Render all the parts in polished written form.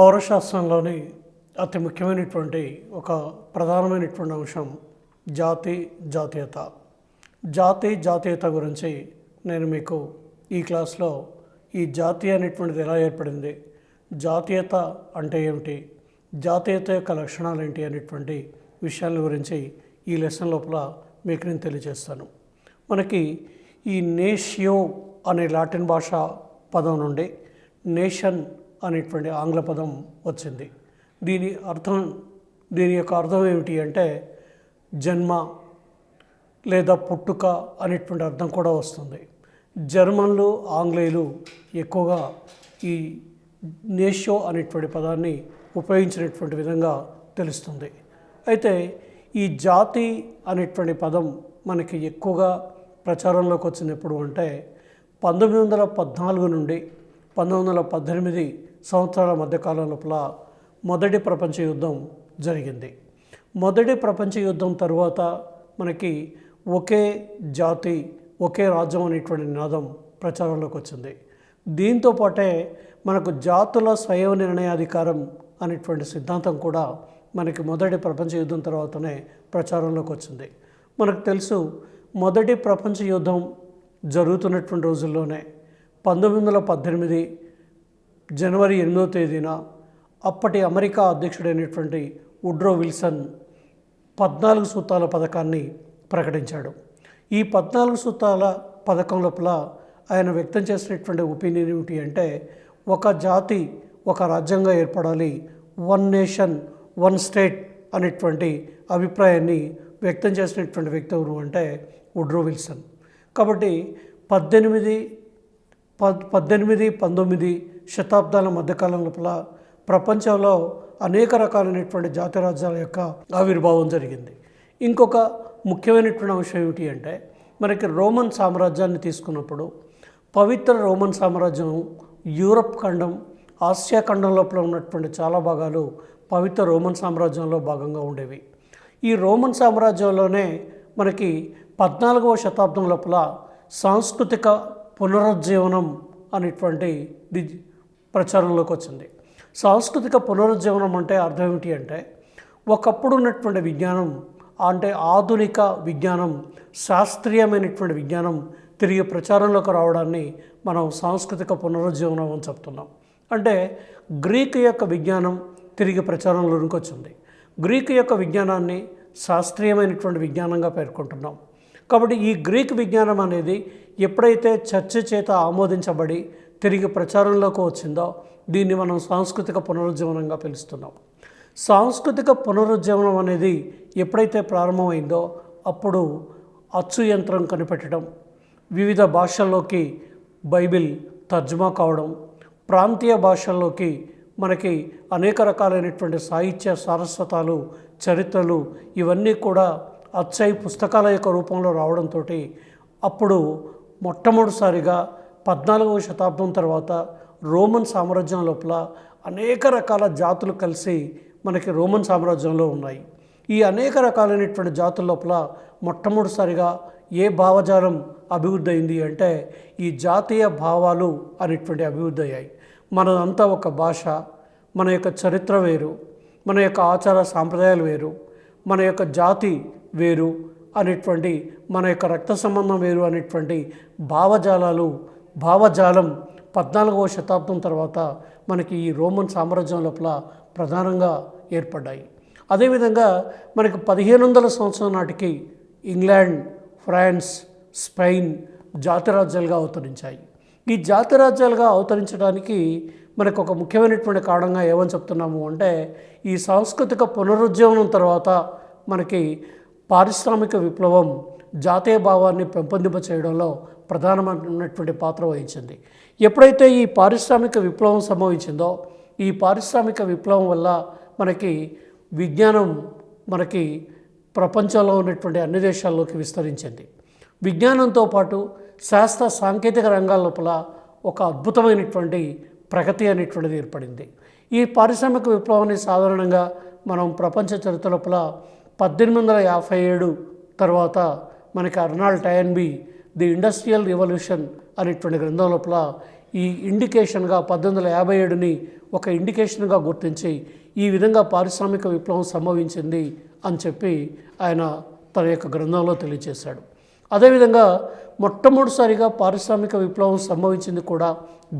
పౌరశాస్త్రంలోని అతి ముఖ్యమైనటువంటి ఒక ప్రధానమైనటువంటి అంశం జాతి జాతీయత. జాతి జాతీయత గురించి నేను మీకు ఈ క్లాస్లో ఈ జాతి అనేటువంటిది ఎలా ఏర్పడింది, జాతీయత అంటే ఏమిటి, జాతీయత యొక్క లక్షణాలు ఏంటి అనేటువంటి విషయాల గురించి ఈ లెసన్ లోపల మీకు నేను తెలియజేస్తాను. మనకి ఈ నేషియో అనే లాటిన్ భాష పదం నుండి నేషన్ అనేటువంటి ఆంగ్ల పదం వచ్చింది. దీని యొక్క అర్థం ఏమిటి అంటే జన్మ లేదా పుట్టుక అనేటువంటి అర్థం కూడా వస్తుంది. జర్మన్లు, ఆంగ్లేయులు ఎక్కువగా ఈ నేషియో అనేటువంటి పదాన్ని ఉపయోగించినటువంటి విధంగా తెలుస్తుంది. అయితే ఈ జాతి అనేటువంటి పదం మనకి ఎక్కువగా ప్రచారంలోకి వచ్చింది ఎప్పుడు అంటే 1914 నుండి 1918 సంవత్సరాల మధ్యకాలం లోపల మొదటి ప్రపంచ యుద్ధం జరిగింది. మొదటి ప్రపంచ యుద్ధం తరువాత మనకి ఒకే జాతి ఒకే రాజ్యం అనేటువంటి నినాదం ప్రచారంలోకి వచ్చింది. దీంతో పాటే మనకు జాతుల స్వయం నిర్ణయాధికారం అనేటువంటి సిద్ధాంతం కూడా మనకి మొదటి ప్రపంచ యుద్ధం తర్వాతనే ప్రచారంలోకి వచ్చింది. మనకు తెలుసు, మొదటి ప్రపంచ యుద్ధం జరుగుతున్నటువంటి రోజుల్లోనే 1918 జనవరి 8వ తేదీన అప్పటి అమెరికా అధ్యక్షుడైనటువంటి వుడ్రో విల్సన్ 14 సూత్రాల పథకాన్ని ప్రకటించాడు. ఈ 14 సూత్రాల పథకం లోపల ఆయన వ్యక్తం చేసినటువంటి ఒపీనియన్ ఏమిటి అంటే ఒక జాతి ఒక రాజ్యంగా ఏర్పడాలి, వన్ నేషన్ వన్ స్టేట్ అనేటువంటి అభిప్రాయాన్ని వ్యక్తం చేసినటువంటి వ్యక్తి ఎవరు అంటే వుడ్రో విల్సన్. కాబట్టి 18, 19 శతాబ్దాల మధ్యకాలం లోపల ప్రపంచంలో అనేక రకాలైనటువంటి జాతి రాజ్యాల యొక్క ఆవిర్భావం జరిగింది. ఇంకొక ముఖ్యమైనటువంటి అంశం ఏమిటి అంటే మనకి రోమన్ సామ్రాజ్యాన్ని తీసుకున్నప్పుడు పవిత్ర రోమన్ సామ్రాజ్యం యూరప్ ఖండం, ఆసియా ఖండం లోపల ఉన్నటువంటి చాలా భాగాలు పవిత్ర రోమన్ సామ్రాజ్యంలో భాగంగా ఉండేవి. ఈ రోమన్ సామ్రాజ్యంలోనే మనకి 14వ శతాబ్దం లోపల సాంస్కృతిక పునరుజ్జీవనం అనేటువంటి ప్రచారంలోకి వచ్చింది. సాంస్కృతిక పునరుజ్జీవనం అంటే అర్థం ఏమిటి అంటే ఒకప్పుడు ఉన్నటువంటి విజ్ఞానం అంటే ఆధునిక విజ్ఞానం, శాస్త్రీయమైనటువంటి విజ్ఞానం తిరిగి ప్రచారంలోకి రావడాన్ని మనం సాంస్కృతిక పునరుజ్జీవనం అని చెప్తున్నాం. అంటే గ్రీక్ యొక్క విజ్ఞానం తిరిగి ప్రచారంలోకి వచ్చింది. గ్రీక్ యొక్క విజ్ఞానాన్ని శాస్త్రీయమైనటువంటి విజ్ఞానంగా పేర్కొంటున్నాం. కాబట్టి ఈ గ్రీక్ విజ్ఞానం అనేది ఎప్పుడైతే చర్చ చేత ఆమోదించబడి తిరిగి ప్రచారంలోకి వచ్చిందో దీన్ని మనం సాంస్కృతిక పునరుజ్జీవనంగా పిలుస్తున్నాం. సాంస్కృతిక పునరుజ్జీవనం అనేది ఎప్పుడైతే ప్రారంభమైందో అప్పుడు అచ్చు యంత్రం కనిపెట్టడం, వివిధ భాషల్లోకి బైబిల్ తర్జుమా కావడం, ప్రాంతీయ భాషల్లోకి మనకి అనేక రకాలైనటువంటి సాహిత్య సారస్వతాలు, చరిత్రలు ఇవన్నీ కూడా అచ్చయి పుస్తకాల యొక్క రూపంలో రావడంతో అప్పుడు మొట్టమొదటిసారిగా 14వ శతాబ్దం తర్వాత రోమన్ సామ్రాజ్యం లోపల అనేక రకాల జాతులు కలిసి మనకి రోమన్ సామ్రాజ్యంలో ఉన్నాయి. ఈ అనేక రకాలైనటువంటి జాతుల లోపల మొట్టమొదటిసారిగా ఏ భావజాలం అభివృద్ధి అయింది అంటే ఈ జాతీయ భావాలు అనేటువంటి అభివృద్ధి అయ్యాయి. మనదంతా ఒక భాష, మన యొక్క చరిత్ర వేరు, మన యొక్క ఆచార సాంప్రదాయాలు వేరు, మన యొక్క జాతి వేరు అనేటువంటి, మన యొక్క రక్త సంబంధం వేరు అనేటువంటి భావజాలం 14వ శతాబ్దం తర్వాత మనకి ఈ రోమన్ సామ్రాజ్యం లోపల ప్రధానంగా ఏర్పడ్డాయి. అదేవిధంగా మనకి 1500 సంవత్సరం నాటికి ఇంగ్లాండ్, ఫ్రాన్స్, స్పెయిన్ జాతి రాజ్యాలుగా అవతరించాయి. ఈ జాతి రాజ్యాలుగా అవతరించడానికి మనకు ఒక ముఖ్యమైనటువంటి కారణంగా ఏమని చెప్తున్నాము అంటే ఈ సాంస్కృతిక పునరుజ్జీవనం తర్వాత మనకి పారిశ్రామిక విప్లవం జాతీయ భావాన్ని పెంపొందింప చేయడంలో ప్రధానమైనటువంటి పాత్ర వహించింది. ఎప్పుడైతే ఈ పారిశ్రామిక విప్లవం సంభవించిందో ఈ పారిశ్రామిక విప్లవం వల్ల మనకి విజ్ఞానం మనకి ప్రపంచంలో ఉన్నటువంటి అన్ని దేశాల్లోకి విస్తరించింది. విజ్ఞానంతో పాటు శాస్త్ర సాంకేతిక రంగాల లోపల ఒక అద్భుతమైనటువంటి ప్రగతి అనేటువంటిది ఏర్పడింది. ఈ పారిశ్రామిక విప్లవాన్ని సాధారణంగా మనం ప్రపంచ చరిత్ర లోపల 1857 తర్వాత మనకి అర్నాల్డ్ టయన్బీ ది ఇండస్ట్రియల్ రివల్యూషన్ అనేటువంటి గ్రంథం లోపల ఈ ఇండికేషన్గా 1857ని ఒక ఇండికేషన్గా గుర్తించి ఈ విధంగా పారిశ్రామిక విప్లవం సంభవించింది అని చెప్పి ఆయన తన యొక్క గ్రంథంలో తెలియజేశాడు. అదేవిధంగా మొట్టమొదటిసారిగా పారిశ్రామిక విప్లవం సంభవించింది కూడా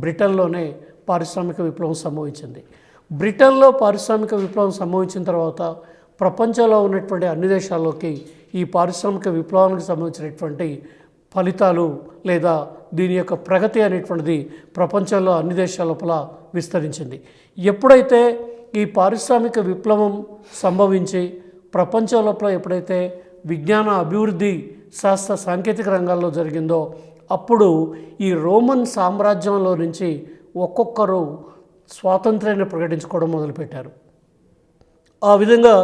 బ్రిటన్లోనే పారిశ్రామిక విప్లవం సంభవించింది. బ్రిటన్లో పారిశ్రామిక విప్లవం సంభవించిన తర్వాత ప్రపంచంలో ఉన్నటువంటి అన్ని దేశాల్లోకి ఈ పారిశ్రామిక విప్లవానికి సంబంధించినటువంటి ఫలితాలు లేదా దీని యొక్క ప్రగతి అనేటువంటిది ప్రపంచంలో అన్ని దేశాల లోపల విస్తరించింది. ఎప్పుడైతే ఈ పారిశ్రామిక విప్లవం సంభవించి ప్రపంచం లోపల ఎప్పుడైతే విజ్ఞాన అభివృద్ధి శాస్త్ర సాంకేతిక రంగాల్లో జరిగిందో అప్పుడు ఈ రోమన్ సామ్రాజ్యంలో నుంచి ఒక్కొక్కరు స్వాతంత్ర్యాన్ని ప్రకటించుకోవడం మొదలుపెట్టారు. ఆ విధంగా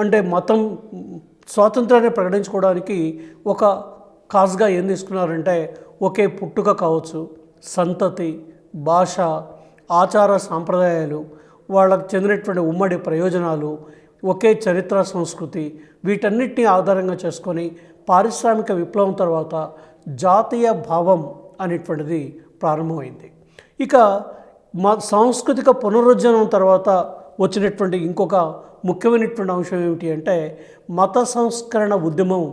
అంటే మతం స్వాతంత్ర్యాన్ని ప్రకటించుకోవడానికి ఒక కాజ్గా ఏం తీసుకున్నారంటే ఒకే పుట్టుక కావచ్చు, సంతతి, భాష, ఆచార సాంప్రదాయాలు, వాళ్ళకు చెందినటువంటి ఉమ్మడి ప్రయోజనాలు, ఒకే చరిత్ర సంస్కృతి, వీటన్నిటిని ఆధారంగా చేసుకొని పారిశ్రామిక విప్లవం తర్వాత జాతీయ భావం అనేటువంటిది ప్రారంభమైంది. ఇక సాంస్కృతిక పునరుజ్జీవనం తర్వాత వచ్చినటువంటి ఇంకొక ముఖ్యమైనటువంటి అంశం ఏమిటి అంటే మత సంస్కరణ ఉద్యమం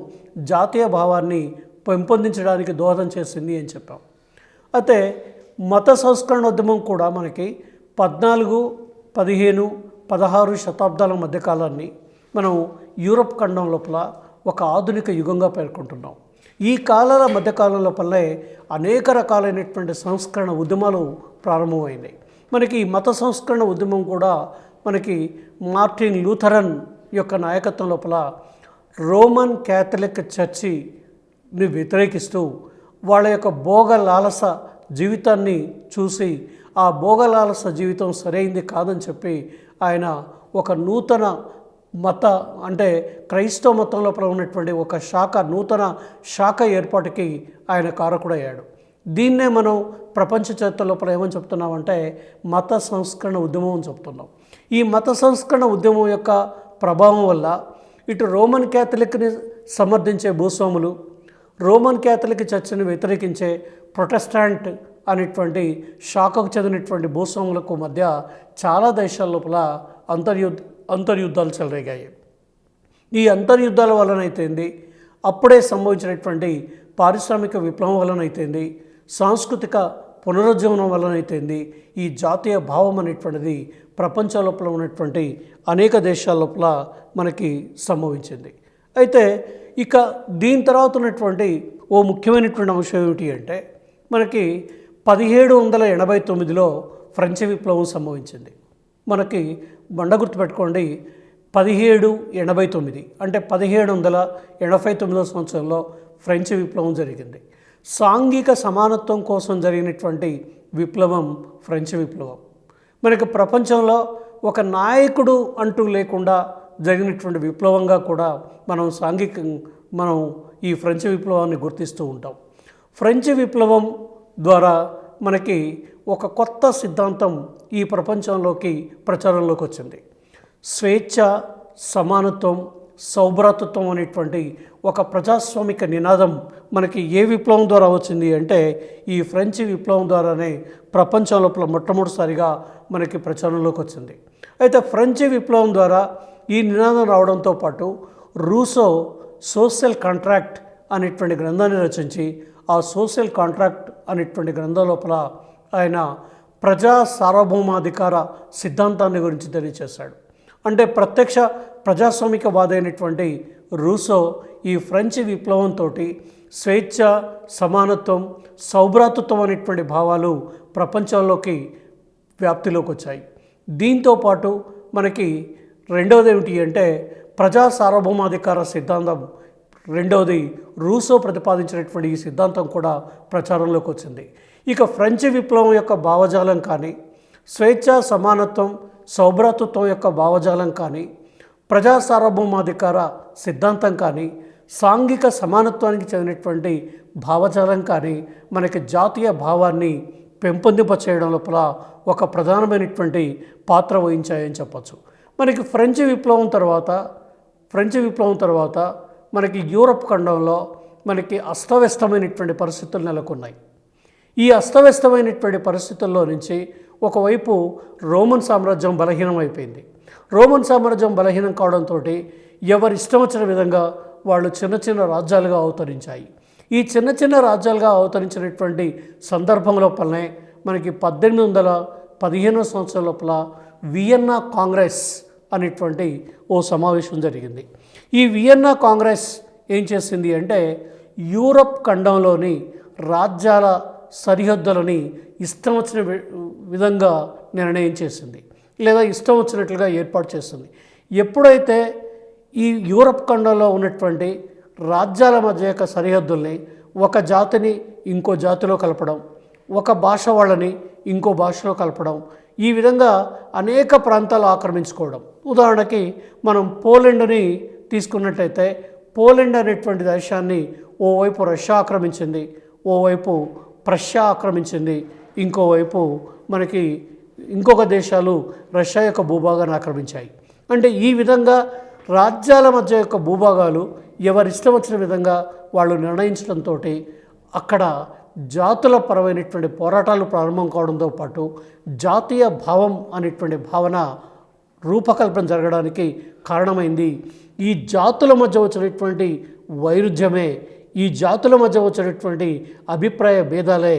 జాతీయ భావాన్ని పెంపొందించడానికి దోహదం చేసింది అని చెప్పాం. అయితే మత సంస్కరణ ఉద్యమం కూడా మనకి 14, 15, 16 శతాబ్దాల మధ్యకాలాన్ని మనం యూరప్ ఖండం లోపల ఒక ఆధునిక యుగంగా పేర్కొంటున్నాం. ఈ కాలాల మధ్యకాలం లోపలే అనేక రకాలైనటువంటి సంస్కరణ ఉద్యమాలు ప్రారంభమైనాయి. మనకి ఈ మత సంస్కరణ ఉద్యమం కూడా మనకి మార్టిన్ లూథరన్ యొక్క నాయకత్వం లోపల రోమన్ క్యాథలిక్ చర్చిని వ్యతిరేకిస్తూ వాళ్ళ యొక్క భోగ లాలస జీవితాన్ని చూసి ఆ భోగ లాలస జీవితం సరైంది కాదని చెప్పి ఆయన ఒక నూతన మత అంటే క్రైస్తవ మతం లోపల ఉన్నటువంటి ఒక శాఖ నూతన శాఖ ఏర్పాటుకి ఆయన కారకుడయ్యాడు. దీన్నే మనం ప్రపంచ చరిత్ర లోపల ఏమని చెప్తున్నామంటే మత సంస్కరణ ఉద్యమం అని చెప్తున్నాం. ఈ మత సంస్కరణ ఉద్యమం యొక్క ప్రభావం వల్ల ఇటు రోమన్ క్యాథలిక్ని సమర్థించే భూస్వాములు, రోమన్ క్యాథలిక్ చర్చిని వ్యతిరేకించే ప్రొటెస్టాంట్ అనేటువంటి శాఖకు చెందినటువంటి భూస్వాములకు మధ్య చాలా దేశాల లోపల అంతర్యుద్ధాలు చెలరేగాయి. ఈ అంతర్యుద్ధాల వలనైతేంది, అప్పుడే సంభవించినటువంటి పారిశ్రామిక విప్లవం వలనైతేంది, సాంస్కృతిక పునరుజ్జీవనం వలనైతేంది ఈ జాతీయ భావం అనేటువంటిది ప్రపంచం లోపల ఉన్నటువంటి అనేక దేశాల లోపల మనకి సంభవించింది. అయితే ఇక దీని తర్వాత ఉన్నటువంటి ఓ ముఖ్యమైనటువంటి అంశం ఏమిటి అంటే మనకి 1789లో ఫ్రెంచ్ విప్లవం సంభవించింది. మనకి బండ గుర్తుపెట్టుకోండి, 1789 అంటే 1789 సంవత్సరంలో ఫ్రెంచ్ విప్లవం జరిగింది. సాంఘిక సమానత్వం కోసం జరిగినటువంటి విప్లవం ఫ్రెంచ్ విప్లవం. మనకి ప్రపంచంలో ఒక నాయకుడు అంటూ లేకుండా జరిగినటువంటి విప్లవంగా కూడా మనం ఈ ఫ్రెంచ్ విప్లవాన్ని గుర్తిస్తూ ఉంటాం. ఫ్రెంచ్ విప్లవం ద్వారా మనకి ఒక కొత్త సిద్ధాంతం ఈ ప్రపంచంలోకి ప్రచారంలోకి వచ్చింది. స్వేచ్ఛ, సమానత్వం, సౌభ్రాతృత్వం అనేటువంటి ఒక ప్రజాస్వామిక నినాదం మనకి ఏ విప్లవం ద్వారా వచ్చింది అంటే ఈ ఫ్రెంచ్ విప్లవం ద్వారానే ప్రపంచం లోపల మొట్టమొదటిసారిగా మనకి ప్రచారంలోకి వచ్చింది. అయితే ఫ్రెంచ్ విప్లవం ద్వారా ఈ నినాదం రావడంతో పాటు రూసో సోషల్ కాంట్రాక్ట్ అనేటువంటి గ్రంథాన్ని రచించి ఆ సోషల్ కాంట్రాక్ట్ అనేటువంటి గ్రంథం లోపల ఆయన ప్రజా సార్వభౌమాధికార సిద్ధాంతాన్ని గురించి తెలియచేశాడు. అంటే ప్రత్యక్ష ప్రజాస్వామికవాది అయినటువంటి రూసో ఈ ఫ్రెంచ్ విప్లవంతో స్వేచ్ఛ, సమానత్వం, సౌభ్రాతృత్వం అనేటువంటి భావాలు ప్రపంచంలోకి వ్యాప్తిలోకి వచ్చాయి. దీంతోపాటు మనకి రెండవది ఏమిటి అంటే ప్రజా సార్వభౌమాధికార సిద్ధాంతం, రెండవది రూసో ప్రతిపాదించినటువంటి ఈ సిద్ధాంతం కూడా ప్రచారంలోకి వచ్చింది. ఇక ఫ్రెంచ్ విప్లవం యొక్క భావజాలం కానీ, స్వేచ్ఛ, సమానత్వం, సౌభ్రాతృత్వం యొక్క భావజాలం కానీ, ప్రజా సార్వభౌమాధికార సిద్ధాంతం కానీ, సాంఘిక సమానత్వానికి చెందినటువంటి భావజాలం కానీ మనకి జాతీయ భావాన్ని పెంపొందింపచేయడం లోపల ఒక ప్రధానమైనటువంటి పాత్ర వహించాయని చెప్పచ్చు. మనకి ఫ్రెంచ్ విప్లవం తర్వాత మనకి యూరప్ ఖండంలో మనకి అస్తవ్యస్తమైనటువంటి పరిస్థితులు నెలకొన్నాయి. ఈ అస్తవ్యస్తమైనటువంటి పరిస్థితుల్లో నుంచి ఒకవైపు రోమన్ సామ్రాజ్యం బలహీనమైపోయింది. రోమన్ సామ్రాజ్యం బలహీనం కావడంతో ఎవరి ఇష్టం వచ్చిన విధంగా వాళ్ళు చిన్న చిన్న రాజ్యాలుగా అవతరించాయి. ఈ చిన్న చిన్న రాజ్యాలుగా అవతరించినటువంటి సందర్భం లోపలనే మనకి 1815 సంవత్సరం లోపల వియన్నా కాంగ్రెస్ అనేటువంటి ఓ సమావేశం జరిగింది. ఈ వియన్నా కాంగ్రెస్ ఏం చేసింది అంటే యూరప్ ఖండంలోని రాజ్యాల సరిహద్దులని ఇష్టం వచ్చిన విధంగా నిర్ణయం చేసింది, లేదా ఇష్టం వచ్చినట్లుగా ఏర్పాటు చేసింది. ఎప్పుడైతే ఈ యూరప్ ఖండంలో ఉన్నటువంటి రాజ్యాల మధ్య యొక్క సరిహద్దుల్ని ఒక జాతిని ఇంకో జాతిలో కలపడం, ఒక భాష వాళ్ళని ఇంకో భాషలో కలపడం, ఈ విధంగా అనేక ప్రాంతాలు ఆక్రమించుకోవడం. ఉదాహరణకి మనం పోలెండ్ని తీసుకున్నట్టయితే పోలెండ్ అనేటువంటి దేశాన్ని ఓవైపు రష్యా ఆక్రమించింది, ఓవైపు ప్రష్యా ఆక్రమించింది, ఇంకోవైపు మనకి ఇంకొక దేశాలు రష్యా యొక్క భూభాగాన్ని ఆక్రమించాయి. అంటే ఈ విధంగా రాజ్యాల మధ్య యొక్క భూభాగాలు ఎవరిష్టం వచ్చిన విధంగా వాళ్ళు నిర్ణయించడంతో అక్కడ జాతుల పరమైనటువంటి పోరాటాలు ప్రారంభం కావడంతో పాటు జాతీయ భావం అనేటువంటి భావన రూపకల్పన జరగడానికి కారణమైంది. ఈ జాతుల మధ్య వచ్చినటువంటి వైరుధ్యమే, ఈ జాతుల మధ్య వచ్చినటువంటి అభిప్రాయ భేదాలే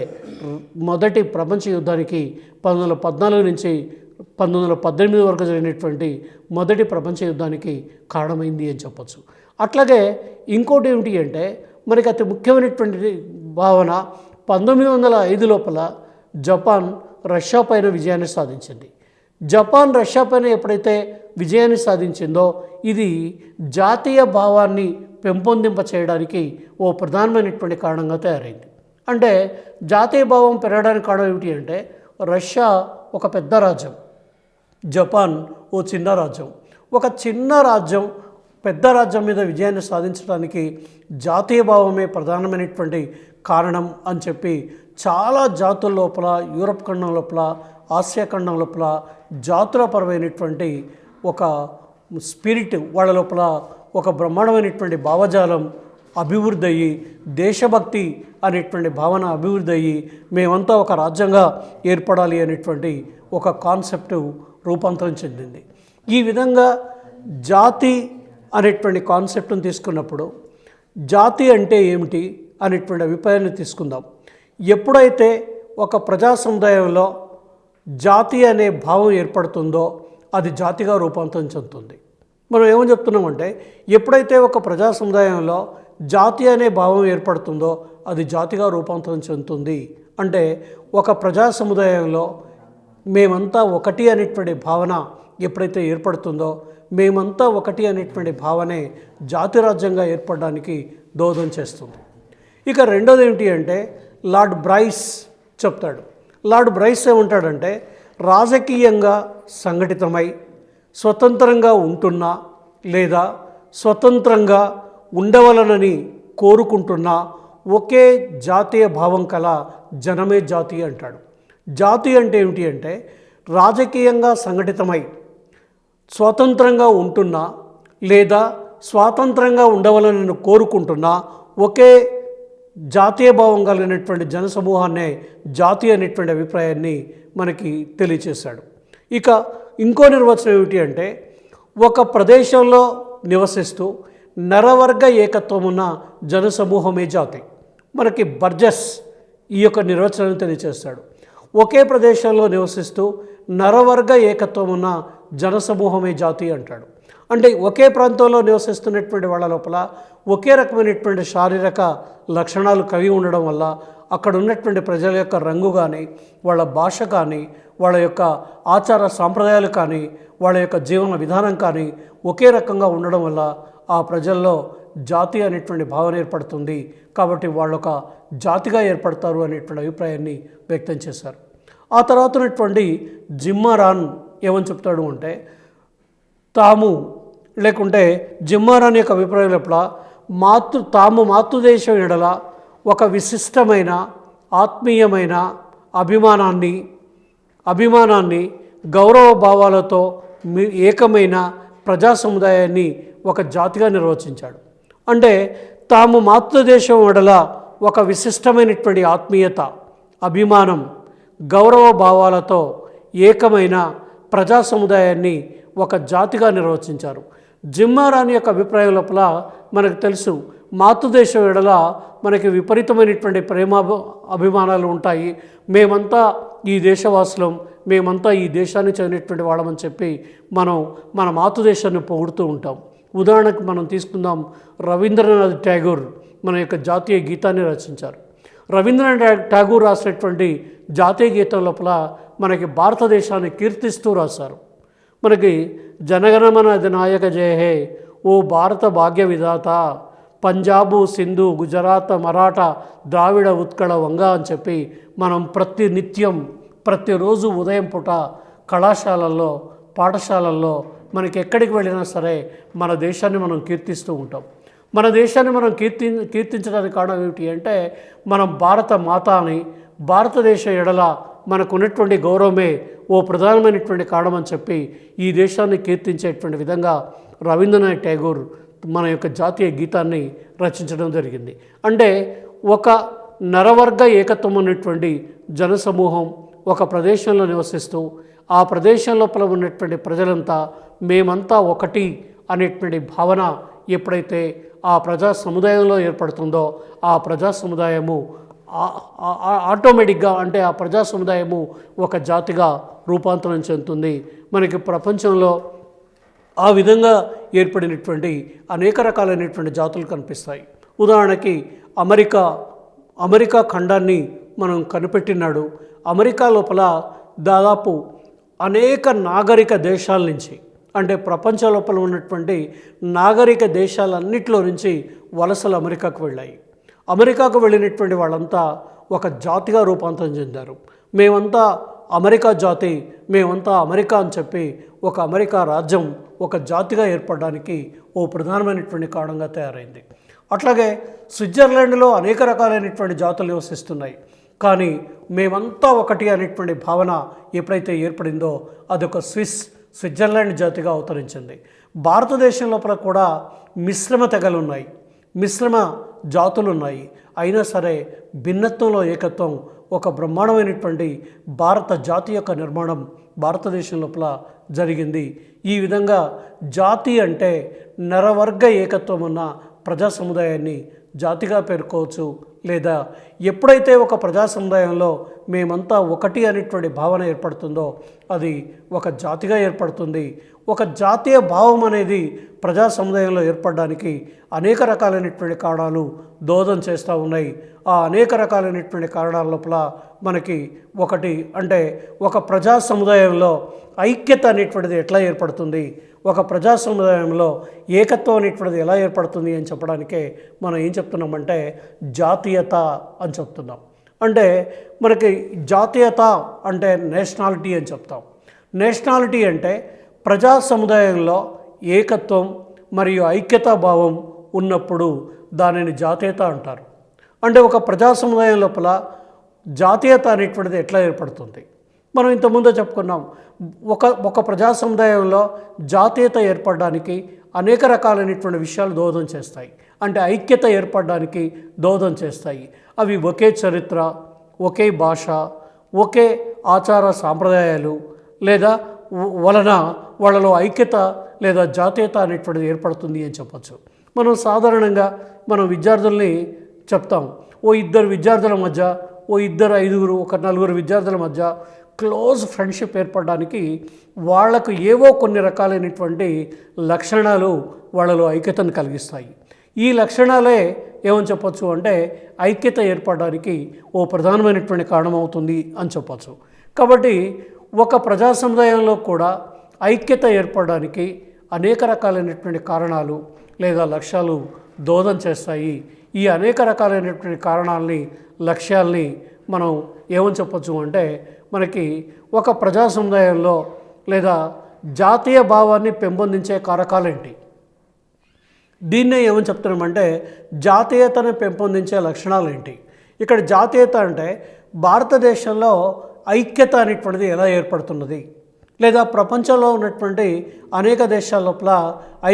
మొదటి ప్రపంచ యుద్ధానికి 1914 నుంచి 1918 వరకు జరిగినటువంటి మొదటి ప్రపంచ యుద్ధానికి కారణమైంది అని చెప్పచ్చు. అట్లాగే ఇంకోటి ఏమిటి అంటే మనకి అతి ముఖ్యమైనటువంటి భావన 1905 లోపల జపాన్ రష్యా పైన విజయాన్ని సాధించింది. జపాన్ రష్యా పైన ఎప్పుడైతే విజయాన్ని సాధించిందో ఇది జాతీయ భావాన్ని పెంపొందింప చేయడానికి ఓ ప్రధానమైనటువంటి కారణంగా తయారైంది. అంటే జాతీయ భావం పెరగడానికి కారణం ఏమిటి అంటే రష్యా ఒక పెద్ద రాజ్యం, జపాన్ ఓ చిన్న రాజ్యం. ఒక చిన్న రాజ్యం పెద్ద రాజ్యం మీద విజయాన్ని సాధించడానికి జాతీయ భావమే ప్రధానమైనటువంటి కారణం అని చెప్పి చాలా జాతుల లోపల, యూరప్ ఖండం లోపల, ఆసియా ఖండం లోపల జాతుల పరమైనటువంటి ఒక స్పిరిట్ వాళ్ళ లోపల, ఒక బ్రహ్మాండమైనటువంటి భావజాలం అభివృద్ధి అయ్యి, దేశభక్తి అనేటువంటి భావన అభివృద్ధి అయ్యి మేమంతా ఒక రాజ్యంగా ఏర్పడాలి అనేటువంటి ఒక కాన్సెప్ట్ రూపాంతరం చెందింది. ఈ విధంగా జాతి అనేటువంటి కాన్సెప్ట్ను తీసుకున్నప్పుడు జాతి అంటే ఏమిటి అనేటువంటి అభిప్రాయాన్ని తీసుకుందాం. ఎప్పుడైతే ఒక ప్రజా సముదాయంలో జాతి అనే భావం ఏర్పడుతుందో అది జాతిగా రూపాంతరం చెందుతుంది. మనం ఏమని చెప్తున్నామంటే ఎప్పుడైతే ఒక ప్రజా సముదాయంలో జాతి అనే భావం ఏర్పడుతుందో అది జాతిగా రూపాంతరం చెందుతుంది. అంటే ఒక ప్రజా సముదాయంలో మేమంతా ఒకటి అనేటువంటి భావన ఎప్పుడైతే ఏర్పడుతుందో మేమంతా ఒకటి అనేటువంటి భావనే జాతిరాజ్యంగా ఏర్పడడానికి దోహదం చేస్తుంది. ఇక రెండోది ఏమిటి అంటే లార్డ్ బ్రైస్ చెప్తాడు. లార్డ్ బ్రైస్ ఏమంటాడంటే రాజకీయంగా సంఘటితమై స్వతంత్రంగా ఉంటున్నా లేదా స్వతంత్రంగా ఉండవలనని కోరుకుంటున్నా ఒకే జాతీయ భావం కల జనమే జాతి అంటాడు. జాతి అంటే ఏమిటి అంటే రాజకీయంగా సంఘటితమై స్వతంత్రంగా ఉంటున్నా లేదా స్వాతంత్రంగా ఉండవలనని కోరుకుంటున్నా ఒకే జాతీయ భావం కలిగినటువంటి జనసమూహాన్నే జాతి అనేటువంటి అభిప్రాయాన్ని మనకి తెలియచేశాడు. ఇక ఇంకో నిర్వచనం ఏమిటి అంటే ఒక ప్రదేశంలో నివసిస్తూ నరవర్గ ఏకత్వం ఉన్న జనసమూహమే జాతి. మనకి బర్జెస్ ఈ యొక్క నిర్వచనం తెలియచేస్తాడు. ఒకే ప్రదేశంలో నివసిస్తూ నరవర్గ ఏకత్వం ఉన్న జనసమూహమే జాతి అంటాడు. అంటే ఒకే ప్రాంతంలో నివసిస్తున్నటువంటి వాళ్ళ లోపల ఒకే రకమైనటువంటి శారీరక లక్షణాలు కలిగి ఉండడం వల్ల అక్కడ ఉన్నటువంటి ప్రజల యొక్క రంగు కానీ, వాళ్ళ భాష కానీ, వాళ్ళ యొక్క ఆచార సాంప్రదాయాలు కానీ, వాళ్ళ యొక్క జీవన విధానం కానీ ఒకే రకంగా ఉండడం వల్ల ఆ ప్రజల్లో జాతి అనేటువంటి భావన ఏర్పడుతుంది. కాబట్టి వాళ్ళొక జాతిగా ఏర్పడతారు అనేటువంటి అభిప్రాయాన్ని వ్యక్తం చేశారు. ఆ తర్వాత ఉన్నటువంటి జిమ్మరాన్ ఏమని చెప్తాడు అంటే తాము లేకుంటే జిమ్మరాన్ యొక్క అభిప్రాయం లోపల తాము మాతృదేశం ఎడల ఒక విశిష్టమైన ఆత్మీయమైన అభిమానాన్ని గౌరవ భావాలతో ఏకమైన ప్రజా సముదాయాన్ని ఒక జాతిగా నిర్వచించాడు. అంటే తాము మాతృదేశం ఎడల ఒక విశిష్టమైనటువంటి ఆత్మీయత, అభిమానం, గౌరవ భావాలతో ఏకమైన ప్రజా సముదాయాన్ని ఒక జాతిగా నిర్వచించారు. జిమ్మారాణి యొక్క అభిప్రాయం లోపల మనకు తెలుసు, మాతృదేశం ఎడల మనకి విపరీతమైనటువంటి అభిమానాలు ఉంటాయి, మేమంతా ఈ దేశవాసులం, మేమంతా ఈ దేశానికి చెందినటువంటి వాళ్ళమని చెప్పి మనం మన మాతృదేశాన్ని పొగుడుతూ ఉంటాం. ఉదాహరణకు మనం తీసుకుందాం, రవీంద్రనాథ్ ఠాగూర్ మన యొక్క జాతీయ గీతాన్ని రచించారు. రవీంద్రనాథ్ ఠాగూర్ రాసినటువంటి జాతీయ గీతం లోపల మనకి భారతదేశాన్ని కీర్తిస్తూ రాశారు. మనకి జనగణమన అధినాయక జయ హే, ఓ భారత భాగ్య విధాత, పంజాబు, సింధు, గుజరాత్, మరాఠా, ద్రావిడ, ఉత్కళ, వంగ అని చెప్పి మనం ప్రతిరోజు ఉదయం పూట కళాశాలల్లో, పాఠశాలల్లో మనకి ఎక్కడికి వెళ్ళినా సరే మన దేశాన్ని మనం కీర్తిస్తూ ఉంటాం. మన దేశాన్ని మనం కీర్తించడానికి కారణం ఏమిటి అంటే, మనం భారత మాత అని, భారతదేశ ఎడల మనకు ఉన్నటువంటి గౌరవమే ఓ ప్రధానమైనటువంటి కారణం అని చెప్పి ఈ దేశాన్ని కీర్తించేటువంటి విధంగా రవీంద్రనాథ్ ఠాగూర్ మన యొక్క జాతీయ గీతాన్ని రచించడం జరిగింది. అంటే ఒక నరవర్గ ఏకత్వం ఉన్నటువంటి జనసమూహం ఒక ప్రదేశంలో నివసిస్తూ ఆ ప్రదేశం లోపల ఉన్నటువంటి ప్రజలంతా మేమంతా ఒకటి అనేటువంటి భావన ఎప్పుడైతే ఆ ప్రజా సముదాయంలో ఏర్పడుతుందో ఆ ప్రజా సముదాయము ఆటోమేటిక్గా, అంటే ఆ ప్రజా సముదాయము ఒక జాతిగా రూపాంతరం చెందుతుంది. మనకి ప్రపంచంలో ఆ విధంగా ఏర్పడినటువంటి అనేక రకాలైనటువంటి జాతులు కనిపిస్తాయి. ఉదాహరణకి అమెరికా ఖండాన్ని మనం కనిపెట్టినాడు. అమెరికా లోపల దాదాపు అనేక నాగరిక దేశాల నుంచి, అంటే ప్రపంచ లోపల ఉన్నటువంటి నాగరిక దేశాలన్నిటిలో నుంచి వలసలు అమెరికాకు వెళ్ళాయి. అమెరికాకు వెళ్ళినటువంటి వాళ్ళంతా ఒక జాతిగా రూపాంతరం చెందారు. మేమంతా అమెరికా జాతి, మేమంతా అమెరికా అని చెప్పి ఒక అమెరికా రాజ్యం ఒక జాతిగా ఏర్పడడానికి ఓ ప్రధానమైనటువంటి కారణంగా తయారైంది. అట్లాగే స్విట్జర్లాండ్లో అనేక రకాలైనటువంటి జాతులు నివసిస్తున్నాయి. కానీ మేమంతా ఒకటి అనేటువంటి భావన ఎప్పుడైతే ఏర్పడిందో అదొక స్విట్జర్లాండ్ జాతిగా అవతరించింది. భారతదేశం లోపల కూడా మిశ్రమ తెగలు ఉన్నాయి, మిశ్రమ జాతులు ఉన్నాయి. అయినా సరే భిన్నత్వంలో ఏకత్వం ఒక బ్రహ్మాండమైనటువంటి భారత జాతి యొక్క నిర్మాణం భారతదేశం లోపల జరిగింది. ఈ విధంగా జాతి అంటే నరవర్గ ఏకత్వం ఉన్న ప్రజా సముదాయాన్ని జాతిగా పేర్కోవచ్చు. లేదా ఎప్పుడైతే ఒక ప్రజా సముదాయంలో మేమంతా ఒకటి అనేటువంటి భావన ఏర్పడుతుందో అది ఒక జాతిగా ఏర్పడుతుంది. ఒక జాతీయ భావం అనేది ప్రజా సముదాయంలో ఏర్పడడానికి అనేక రకాలైనటువంటి కారణాలు దోహదం చేస్తూ ఉన్నాయి. ఆ అనేక రకాలైనటువంటి కారణాల లోపల మనకి ఒకటి అంటే ఒక ప్రజా సముదాయంలో ఐక్యత అనేటువంటిది ఎట్లా ఏర్పడుతుంది, ఒక ప్రజా సముదాయంలో ఏకత్వం అనేటువంటిది ఎలా ఏర్పడుతుంది అని చెప్పడానికే మనం ఏం చెప్తున్నామంటే జాతీయత అని చెప్తున్నాం. అంటే మనకి జాతీయత అంటే నేషనాలిటీ అని చెప్తాం. నేషనాలిటీ అంటే ప్రజా సముదాయంలో ఏకత్వం మరియు ఐక్యతా భావం ఉన్నప్పుడు దానిని జాతీయత అంటారు. అంటే ఒక ప్రజా సముదాయం లోపల జాతీయత అనేటువంటిది ఎట్లా ఏర్పడుతుంది, మనం ఇంతకుముందే చెప్పుకున్నాం. ఒక ప్రజా సముదాయంలో జాతీయత ఏర్పడడానికి అనేక రకాలైనటువంటి విషయాలు దోహదం చేస్తాయి. అంటే ఐక్యత ఏర్పడడానికి దోహదం చేస్తాయి. అవి ఒకే చరిత్ర, ఒకే భాష, ఒకే ఆచార సాంప్రదాయాలు లేదా వలన వాళ్ళలో ఐక్యత లేదా జాతీయత అనేటువంటిది ఏర్పడుతుంది అని చెప్పచ్చు. మనం సాధారణంగా విద్యార్థుల్ని చెప్తాం, ఓ ఇద్దరు విద్యార్థుల మధ్య, ఓ ఇద్దరు ఐదుగురు, ఒక నలుగురు విద్యార్థుల మధ్య క్లోజ్ ఫ్రెండ్షిప్ ఏర్పడడానికి వాళ్లకు ఏవో కొన్ని రకాలైనటువంటి లక్షణాలు వాళ్ళలో ఐక్యతను కలిగిస్తాయి. ఈ లక్షణాలే ఏమని చెప్పచ్చు అంటే ఐక్యత ఏర్పడడానికి ఓ ప్రధానమైనటువంటి కారణం అవుతుంది అని చెప్పచ్చు. కాబట్టి ఒక ప్రజా సముదాయంలో కూడా ఐక్యత ఏర్పడడానికి అనేక రకాలైనటువంటి కారణాలు లేదా లక్ష్యాలు దోహదం చేస్తాయి. ఈ అనేక రకాలైనటువంటి కారణాలని, లక్ష్యాల్ని మనం ఏమని చెప్పచ్చు అంటే మనకి ఒక ప్రజా సముదాయంలో లేదా జాతీయ భావాన్ని పెంపొందించే కారకాలేంటి, దీన్నే ఏమని చెప్తున్నామంటే జాతీయతను పెంపొందించే లక్షణాలు ఏంటి. ఇక్కడ జాతీయత అంటే భారతదేశంలో ఐక్యత అనేటువంటిది ఎలా ఏర్పడుతున్నది, లేదా ప్రపంచంలో ఉన్నటువంటి అనేక దేశాల లోపల